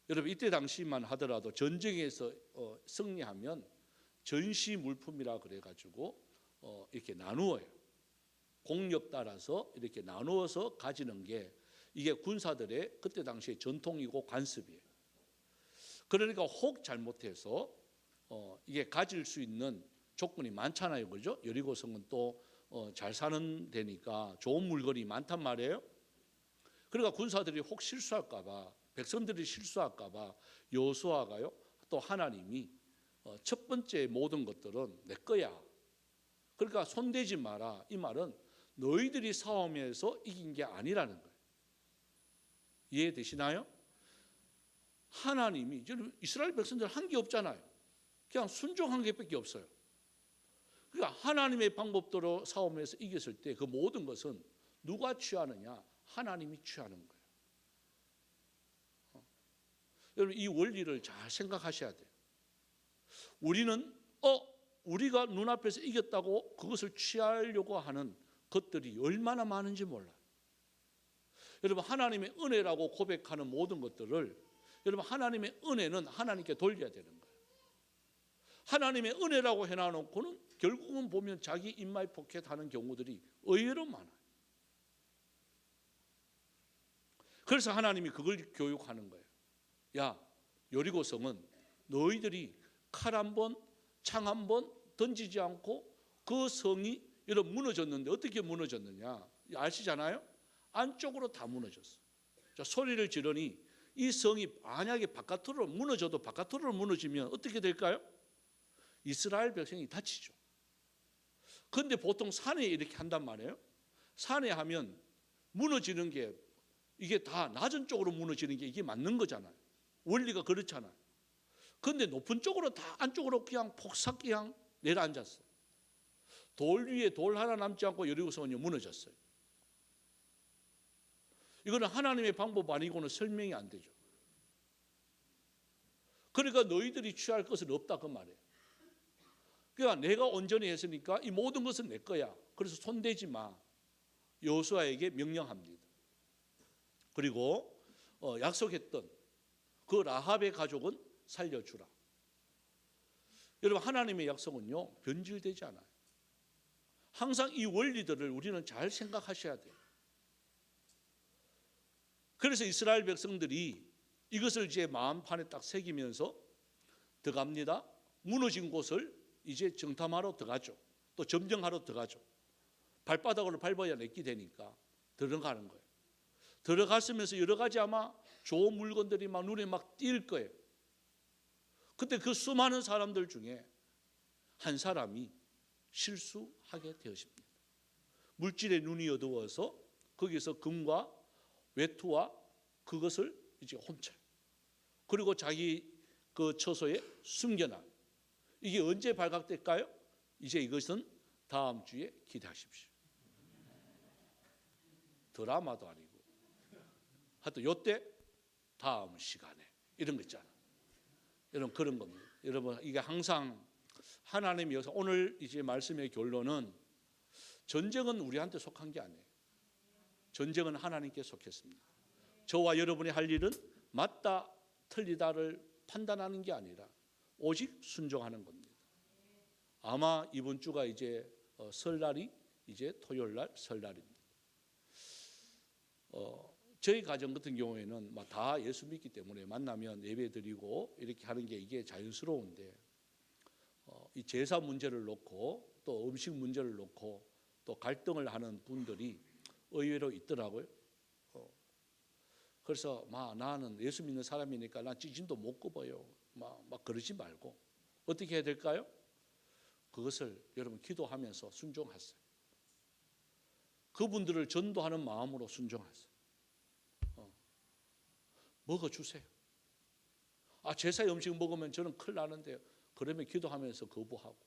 여러분 이때 당시만 하더라도 전쟁에서 승리하면 전시 물품이라 그래 가지고 이렇게 나누어요. 공력 따라서 이렇게 나누어서 가지는 게 이게 군사들의 그때 당시의 전통이고 관습이에요. 그러니까 혹 잘못해서 이게 가질 수 있는 조건이 많잖아요, 그죠? 여리고성은 또 잘 사는 데니까 좋은 물건이 많단 말이에요. 그러니까 군사들이 혹 실수할까봐, 백성들이 실수할까봐 여호수아가요, 또 하나님이 첫 번째 모든 것들은 내 거야. 그러니까 손대지 마라. 이 말은 너희들이 싸움에서 이긴 게 아니라는 거예요. 이해되시나요? 하나님이 이스라엘 백성들 한 게 없잖아요. 그냥 순종한 게밖에 없어요. 그러니까 하나님의 방법대로 싸움에서 이겼을 때 그 모든 것은 누가 취하느냐? 하나님이 취하는 거예요. 여러분 이 원리를 잘 생각하셔야 돼요. 우리는 우리가 눈앞에서 이겼다고 그것을 취하려고 하는 것들이 얼마나 많은지 몰라요. 여러분 하나님의 은혜라고 고백하는 모든 것들을 여러분 하나님의 은혜는 하나님께 돌려야 되는 거예요. 하나님의 은혜라고 해놔놓고는 결국은 보면 자기 인마이 포켓하는 경우들이 의외로 많아요. 그래서 하나님이 그걸 교육하는 거예요. 야, 여리고성은 너희들이 칼 한 번, 창 한 번 던지지 않고 그 성이 여러분 무너졌는데 어떻게 무너졌느냐 아시잖아요? 안쪽으로 다 무너졌어요. 자, 소리를 지르니 이 성이 만약에 바깥으로 무너져도 바깥으로 무너지면 어떻게 될까요? 이스라엘 백성이 다치죠. 그런데 보통 산에 이렇게 한단 말이에요. 산에 하면 무너지는 게 이게 다 낮은 쪽으로 무너지는 게 이게 맞는 거잖아요. 원리가 그렇잖아요. 그런데 높은 쪽으로 다 안쪽으로 그냥 폭삭 그냥 내려앉았어요. 돌 위에 돌 하나 남지 않고 여리고성은 무너졌어요. 이거는 하나님의 방법 아니고는 설명이 안 되죠. 그러니까 너희들이 취할 것은 없다 그 말이에요. 그러니까 내가 온전히 했으니까 이 모든 것은 내 거야. 그래서 손대지 마. 여호수아에게 명령합니다. 그리고 약속했던 그 라합의 가족은 살려주라. 여러분 하나님의 약속은요 변질되지 않아요. 항상 이 원리들을 우리는 잘 생각하셔야 돼요. 그래서 이스라엘 백성들이 이것을 이제 마음판에 딱 새기면서 들어갑니다. 무너진 곳을 이제 정탐하러 들어가죠. 또 점령하러 들어가죠. 발바닥으로 밟아야 내끼 되니까 들어가는 거예요. 들어갔으면서 여러 가지 아마 좋은 물건들이 막 눈에 막 띌 거예요. 그때 그 수많은 사람들 중에 한 사람이 실수하게 되었습니다. 물질의 눈이 어두워서 거기서 금과 외투와 그것을 이제 훔쳐요. 그리고 자기 그 처소에 숨겨놔요. 이게 언제 발각될까요? 이제 이것은 다음 주에 기대하십시오. 드라마도 아니고 하여튼 요때 다음 시간에 이런 거 있잖아요. 여러분 그런 겁니다. 여러분 이게 항상 하나님의 역사. 오늘 이제 말씀의 결론은 전쟁은 우리한테 속한 게 아니에요. 전쟁은 하나님께 속했습니다. 저와 여러분이 할 일은 맞다 틀리다를 판단하는 게 아니라 오직 순종하는 겁니다. 아마 이번 주가 이제 설날이 이제 토요일날 설날입니다. 저희 가정 같은 경우에는 다 예수 믿기 때문에 만나면 예배 드리고 이렇게 하는 게 이게 자연스러운데 이 제사 문제를 놓고 또 음식 문제를 놓고 또 갈등을 하는 분들이 의외로 있더라고요. 그래서 나는 예수 믿는 사람이니까 난 찌진도 못 굽어요. 막 그러지 말고 어떻게 해야 될까요? 그것을 여러분 기도하면서 순종하세요. 그분들을 전도하는 마음으로 순종하세요. 먹어주세요. 제사의 음식 먹으면 저는 큰일 나는데요. 그러면 기도하면서 거부하고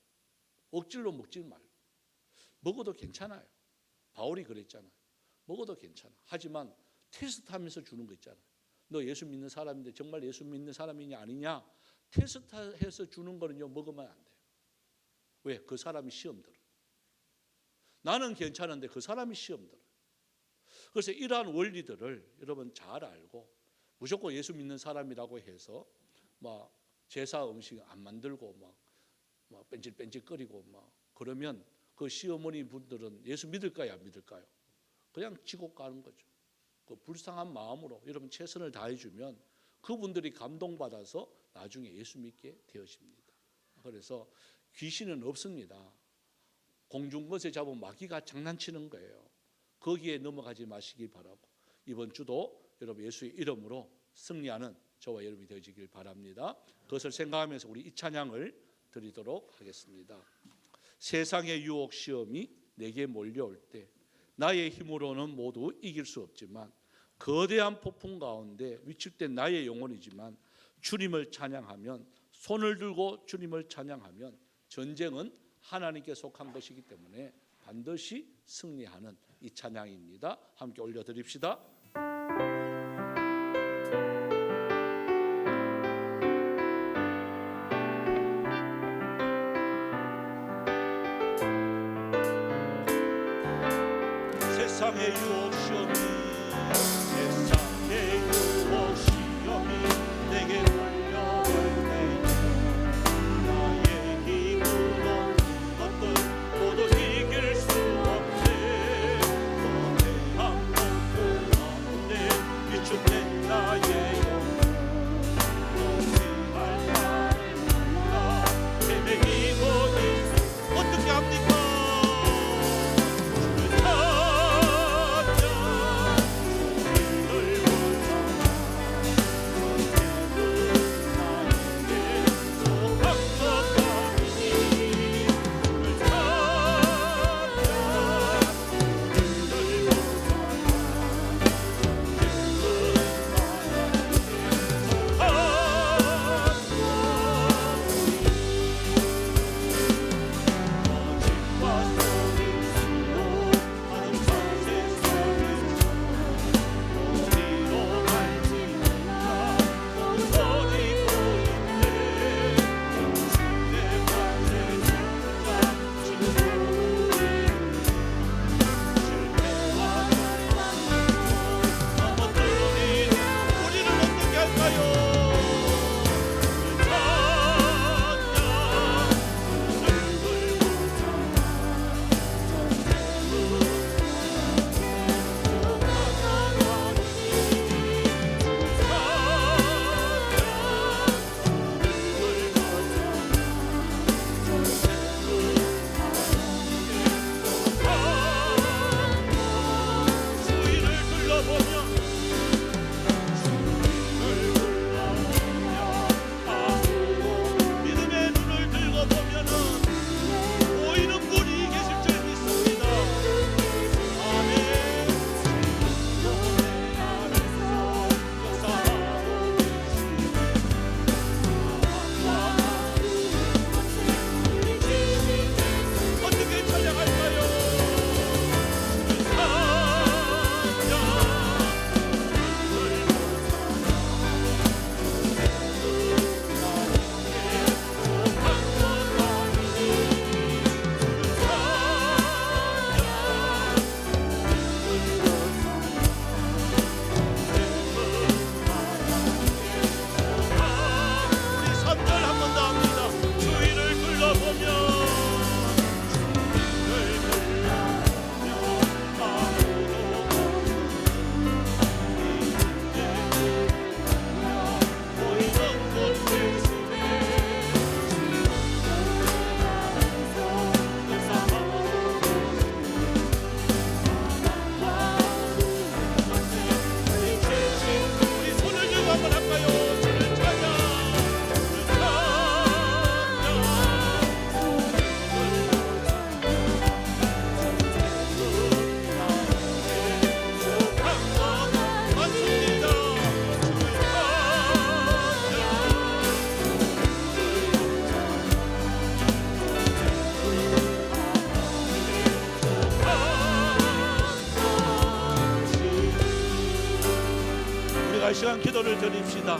억지로 먹지 말고 먹어도 괜찮아요. 바울이 그랬잖아요. 먹어도 괜찮아. 하지만 테스트하면서 주는 거 있잖아요. 너 예수 믿는 사람인데 정말 예수 믿는 사람이냐 아니냐 테스트해서 주는 거는요 먹으면 안 돼요. 왜? 그 사람이 시험 들어요. 나는 괜찮은데 그 사람이 시험 들어요. 그래서 이러한 원리들을 여러분 잘 알고 무조건 예수 믿는 사람이라고 해서 막 제사 음식 안 만들고 막 뺀질뺀질거리고 막 그러면 그 시어머니 분들은 예수 믿을까요, 안 믿을까요? 그냥 지고 가는 거죠. 그 불쌍한 마음으로 여러분 최선을 다해주면 그분들이 감동받아서 나중에 예수 믿게 되어집니다. 그래서 귀신은 없습니다. 공중것에 잡은 마귀가 장난치는 거예요. 거기에 넘어가지 마시기 바라고 이번 주도 여러분 예수의 이름으로 승리하는 저와 여러분이 되어지길 바랍니다. 그것을 생각하면서 우리 이 찬양을 드리도록 하겠습니다. 세상의 유혹 시험이 내게 몰려올 때 나의 힘으로는 모두 이길 수 없지만 거대한 폭풍 가운데 위축된 나의 영혼이지만 주님을 찬양하면 손을 들고 주님을 찬양하면 전쟁은 하나님께 속한 것이기 때문에 반드시 승리하는 이 찬양입니다. 함께 올려드립시다. 세상의 유혹 시험이 세상의 유혹 시험이 내게 몰려올 때 나의 힘으로 어떤 모두 이길 수 없네. 거대한 폭풍 가운데 위축된 나의 영혼 어찌할 바를 몰라 헤매이고 있어. 어떻게 합니까? 이 시간 기도를 드립시다.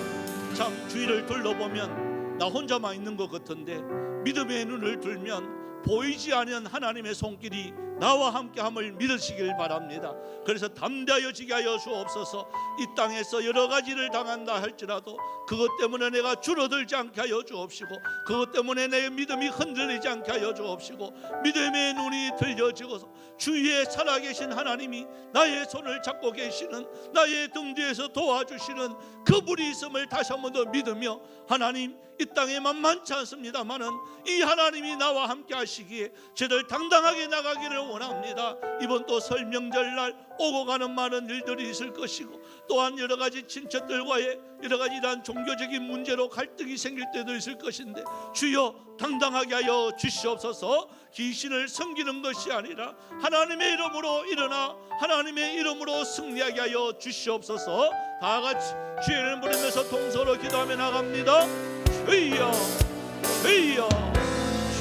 참 주위를 둘러보면 나 혼자만 있는 것 같은데 믿음의 눈을 들면 보이지 않는 하나님의 손길이 나와 함께함을 믿으시길 바랍니다. 그래서 담대하여 지게 하여 주옵소서. 이 땅에서 여러 가지를 당한다 할지라도 그것 때문에 내가 줄어들지 않게 하여 주옵시고, 그것 때문에 내 믿음이 흔들리지 않게 하여 주옵시고, 믿음의 눈이 들려지고서 주위에 살아계신 하나님이 나의 손을 잡고 계시는, 나의 등 뒤에서 도와주시는 그분이 있음을 다시 한 번 더 믿으며, 하나님 이 땅에 만만치 않습니다마는 이 하나님이 나와 함께 하시기에 저들 당당하게 나가기를 원합니다. 이번 또 설 명절날 오고 가는 많은 일들이 있을 것이고, 또한 여러 가지 친척들과의 여러 가지 이러한 종교적인 문제로 갈등이 생길 때도 있을 것인데, 주여 당당하게 하여 주시옵소서. 귀신을 섬기는 것이 아니라 하나님의 이름으로 일어나 하나님의 이름으로 승리하게 하여 주시옵소서. 다 같이 주의 이름을 부르면서 동서로 기도하며 나갑니다. 주여 주여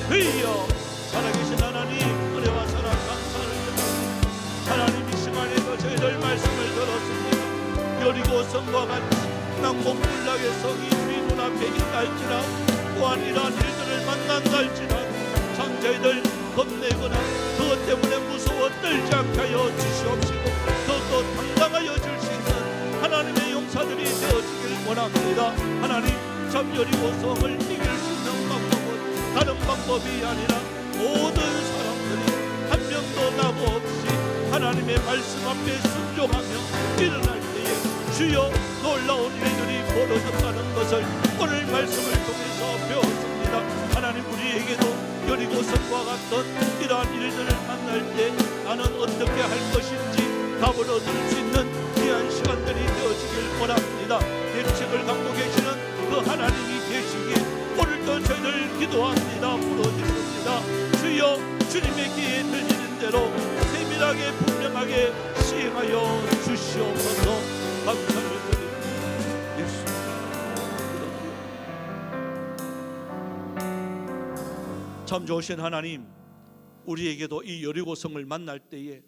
주여. 살아계신 하나님, 은혜와 사랑 감사를 드립니다. 하나님 이 시간에도 저희들 말씀을 들었습니다. 여리고 성과 같이 낭목불락의 성이 우리 눈앞에 있다 할지라도, 또한 이러한 일들을 만난다 할지라도 참 저희들 겁내거나 그것 때문에 무서워 떨지 않게 하여 주시옵시고, 더욱더 당당하여 줄 수 있는 하나님의 용사들이 되어지길 원합니다. 하나님 참 여리고 성을 이길 수 있는 방법은 다른 방법이 아니라 모든 사람들이 한 명도 나고 없이 하나님의 말씀 앞에 순종하며 일어날 때에 주여 놀라운 일들이 벌어졌다는 것을 오늘 말씀을 통해서 배웠습니다. 하나님 우리에게도 여리고성과 같은 이러한 일들을 만날 때 나는 어떻게 할 것인지 답을 얻을 수 있는 귀한 시간들이 되어지길 원합니다. 대책을 갖고 계시는 그 하나님이 계시기에 오늘도 저희들 기도합니다. 부르짖습니다. 주여 주님의 귀에 들리는 대로 세밀하게 분명하게 시행하여 주시옵소서. 감사를 드립니다. 예수님. 참 좋으신 하나님, 우리에게도 이 여리고성을 만날 때에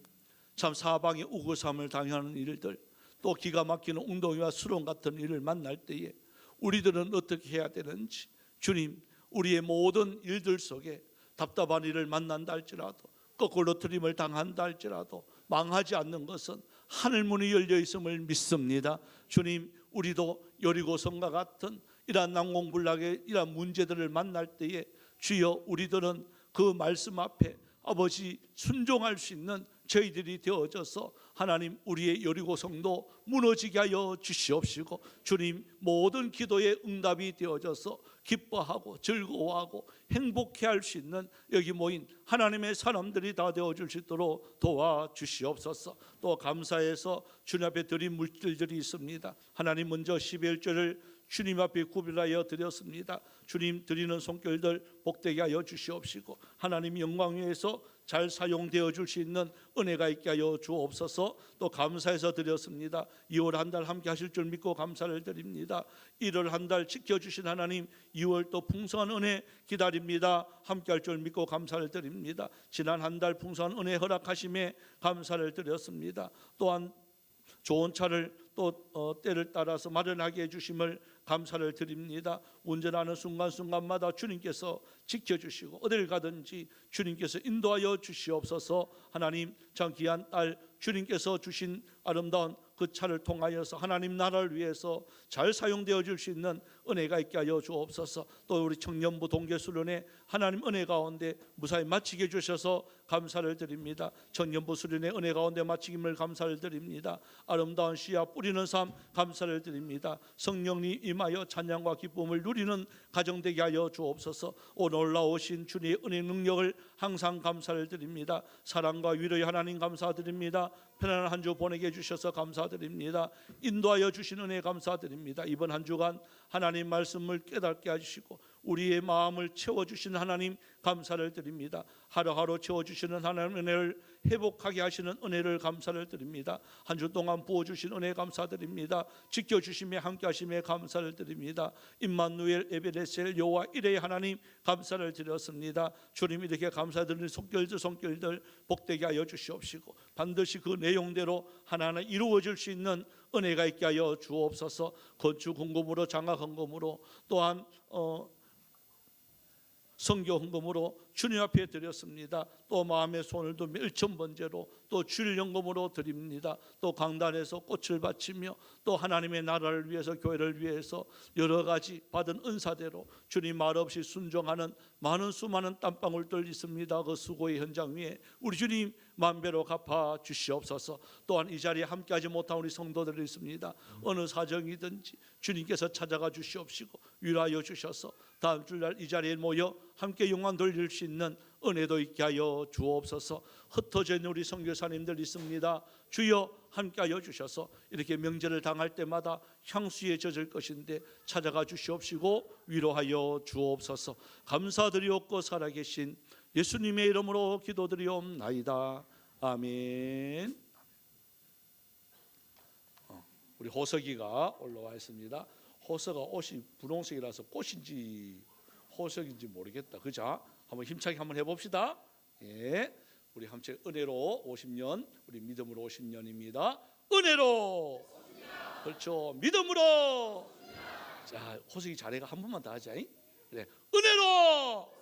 참 사방에 우고삼을 당하는 일들, 또 기가 막히는 웅덩이와 수렁 같은 일을 만날 때에 우리들은 어떻게 해야 되는지, 주님 우리의 모든 일들 속에 답답한 일을 만난다 할지라도, 거꾸로 틀림을 당한다 할지라도 망하지 않는 것은 하늘문이 열려 있음을 믿습니다. 주님 우리도 여리고성과 같은 이러한 난공불락의 이러한 문제들을 만날 때에 주여 우리들은 그 말씀 앞에 아버지 순종할 수 있는 저희들이 되어져서 하나님 우리의 여리고성도 무너지게 하여 주시옵시고, 주님 모든 기도의 응답이 되어져서 기뻐하고 즐거워하고 행복해 할 수 있는 여기 모인 하나님의 사람들이 다 되어줄 수 있도록 도와주시옵소서. 또 감사해서 주님 앞에 드린 물질들이 있습니다. 하나님 먼저 11조를 주님 앞에 구별하여 드렸습니다. 주님 드리는 손길들 복되게 하여 주시옵시고, 하나님 영광 위에서 잘 사용되어 줄 수 있는 은혜가 있게 하여 주옵소서. 또 감사해서 드렸습니다. 2월 한 달 함께 하실 줄 믿고 감사를 드립니다. 1월 한 달 지켜주신 하나님, 2월 또 풍성한 은혜 기다립니다. 함께 할 줄 믿고 감사를 드립니다. 지난 한 달 풍성한 은혜 허락하심에 감사를 드렸습니다. 또한 좋은 차를 또 때를 따라서 마련하게 해주심을 감사를 드립니다. 운전하는 순간순간마다 주님께서 지켜주시고 어딜 가든지 주님께서 인도하여 주시옵소서. 하나님 참 귀한 딸 주님께서 주신 아름다운 그 차를 통하여서 하나님 나라를 위해서 잘 사용되어 줄 수 있는 은혜가 있게 하여 주옵소서. 또 우리 청년부 동계수련회 하나님 은혜 가운데 무사히 마치게 해주셔서 감사를 드립니다. 청년부 수련회 은혜 가운데 마치김을 감사를 드립니다. 아름다운 씨앗 뿌리는 삶 감사를 드립니다. 성령님 임하여 찬양과 기쁨을 누리는 가정 되게 하여 주옵소서. 오늘 올라오신 주님의 은혜 능력을 항상 감사를 드립니다. 사랑과 위로의 하나님 감사드립니다. 편안한 한 주 보내게 해주셔서 감사드립니다. 인도하여 주신 은혜 감사드립니다. 이번 한 주간 하나님 말씀을 깨닫게 해주시고 우리의 마음을 채워주시는 하나님 감사를 드립니다. 하루하루 채워주시는 하나님 은혜를 회복하게 하시는 은혜를 감사를 드립니다. 한 주 동안 부어주신 은혜 감사드립니다. 지켜주심에 함께하심에 감사를 드립니다. 임마누엘 에베네셀 여호와 이레의 하나님 감사를 드렸습니다. 주님 이렇게 감사드리는 손길들 복되게 하여 주시옵시고 반드시 그 내용대로 하나하나 이루어질 수 있는 은혜가 있게 하여 주옵소서. 건축 헌금으로 장학 헌금으로 또한 선교 헌금으로 주님 앞에 드렸습니다. 또 마음의 손을 도 일천번제로 또 주일 연금으로 드립니다. 또 강단에서 꽃을 바치며 또 하나님의 나라를 위해서 교회를 위해서 여러 가지 받은 은사대로 주님 말없이 순종하는 많은 수많은 땀방울들 있습니다. 그 수고의 현장 위에 우리 주님 만배로 갚아 주시옵소서. 또한 이 자리에 함께하지 못한 우리 성도들이 있습니다. 어느 사정이든지 주님께서 찾아가 주시옵시고 위로하여 주셔서 다음 주날 이 자리에 모여 함께 영광 돌릴 수 있는 은혜도 있게 하여 주옵소서. 흩어져 있는 우리 선교사님들 있습니다. 주여 함께하여 주셔서 이렇게 명절을 당할 때마다 향수에 젖을 것인데 찾아가 주시옵시고 위로하여 주옵소서. 감사드리옵고 살아계신 예수님의 이름으로 기도드리옵나이다. 아멘. 우리 호석이가 올라와 있습니다. 호석아 옷이 분홍색이라서 꽃인지 호석인지 모르겠다. 그죠? 한번 힘차게 한번 해봅시다. 예, 우리 함께 은혜로 50년, 우리 믿음으로 50년입니다. 은혜로, 그렇죠. 믿음으로. 자, 호석이 잘해가 한 번만 더 하자. 그래, 은혜로,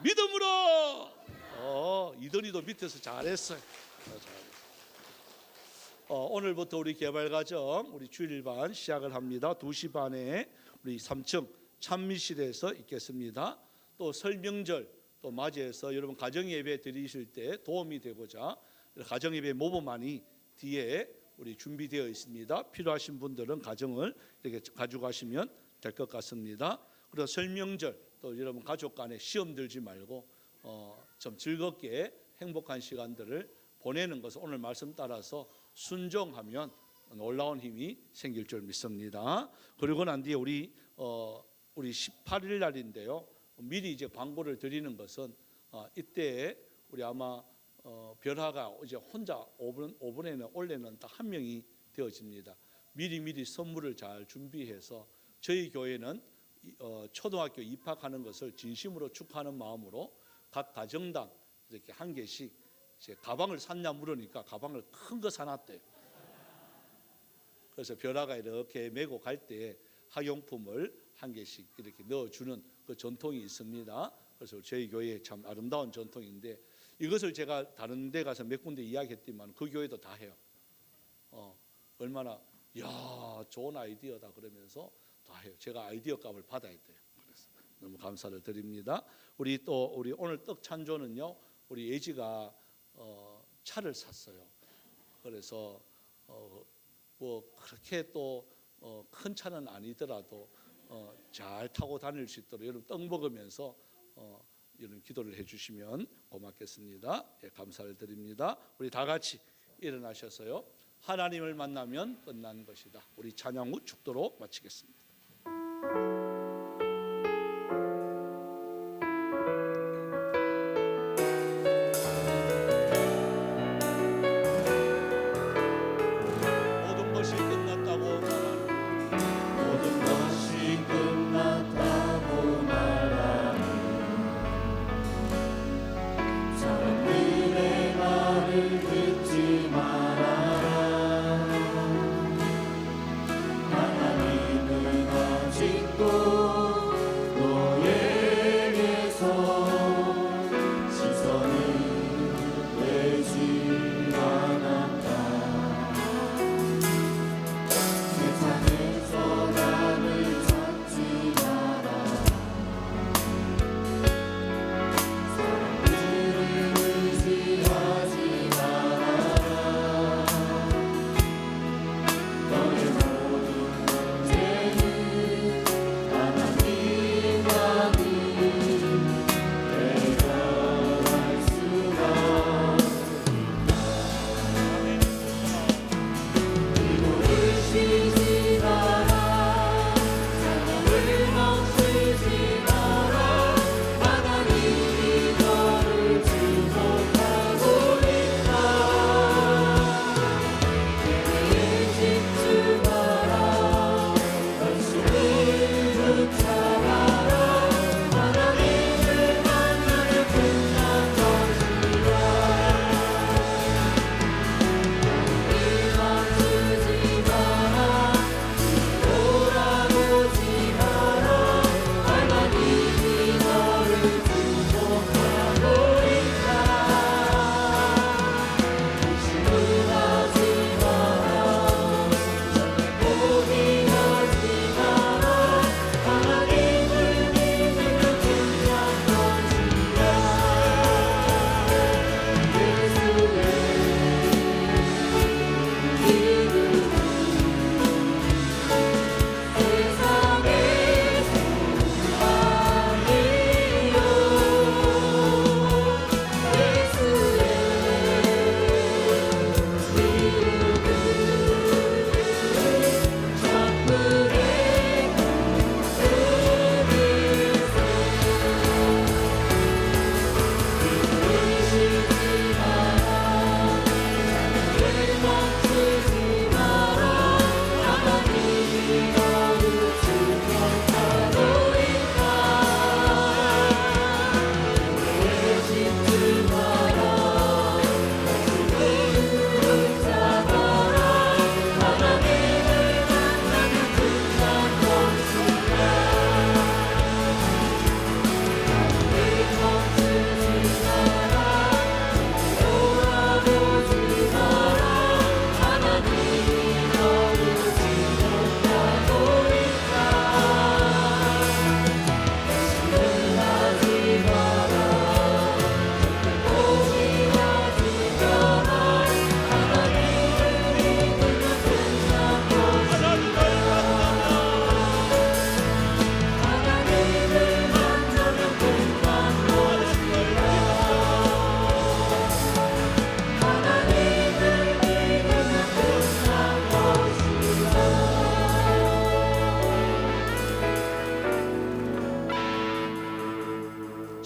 믿음으로. 이든이도 밑에서 잘했어요. 오늘부터 우리 개발과정 우리 주일반 시작을 합니다. 2시 반에 우리 3층 찬미실에서 있겠습니다. 또 설명절 또 맞이해서 여러분 가정예배 드리실 때 도움이 되고자 가정예배 모범만이 뒤에 우리 준비되어 있습니다. 필요하신 분들은 가정을 이렇게 가져가시면 될 것 같습니다. 그리고 설명절 또 여러분 가족 간에 시험 들지 말고 좀 즐겁게 행복한 시간들을 보내는 것을 오늘 말씀 따라서 순종하면 놀라운 힘이 생길 줄 믿습니다. 그리고 난 뒤에 우리 18일 날인데요. 미리 이제 광고를 드리는 것은 이때 우리 아마 별하가 이제 혼자 5분에는 원래는 딱 한 명이 되어집니다. 미리 선물을 잘 준비해서 저희 교회는 초등학교 입학하는 것을 진심으로 축하하는 마음으로 각 가정당 이렇게 한 개씩 제 가방을 샀냐 물으니까 가방을 큰 거 사놨대요. 그래서 별아가 이렇게 메고 갈 때 학용품을 한 개씩 이렇게 넣어주는 그 전통이 있습니다. 그래서 저희 교회에 참 아름다운 전통인데 이것을 제가 다른 데 가서 몇 군데 이야기했지만 그 교회도 다 해요. 얼마나 야 좋은 아이디어다 그러면서 다 해요. 제가 아이디어 값을 받아야 돼요. 그래서 너무 감사를 드립니다. 우리 오늘 떡 찬조는요. 우리 예지가 차를 샀어요. 그래서 뭐 그렇게 또 큰 차는 아니더라도 잘 타고 다닐 수 있도록 여러분 떡 먹으면서 여러분 기도를 해주시면 고맙겠습니다. 예, 감사를 드립니다. 우리 다 같이 일어나셔서요. 하나님을 만나면 끝난 것이다. 우리 찬양 후 축도로 마치겠습니다. 또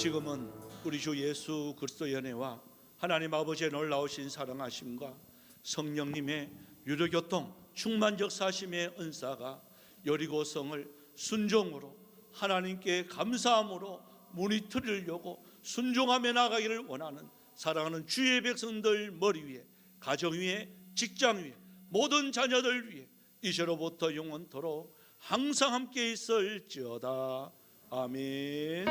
지금은 우리 주 예수 그리스도의 은혜와 하나님 아버지의 놀라우신 사랑하심과 성령님의 유료교통 충만적 사심의 은사가 여리고성을 순종으로 하나님께 감사함으로 문이 트리려고 순종하며 나가기를 원하는 사랑하는 주의 백성들 머리 위에, 가정 위에, 직장 위에, 모든 자녀들 위에 이제로부터 영원토록 항상 함께 있을지어다. 아멘.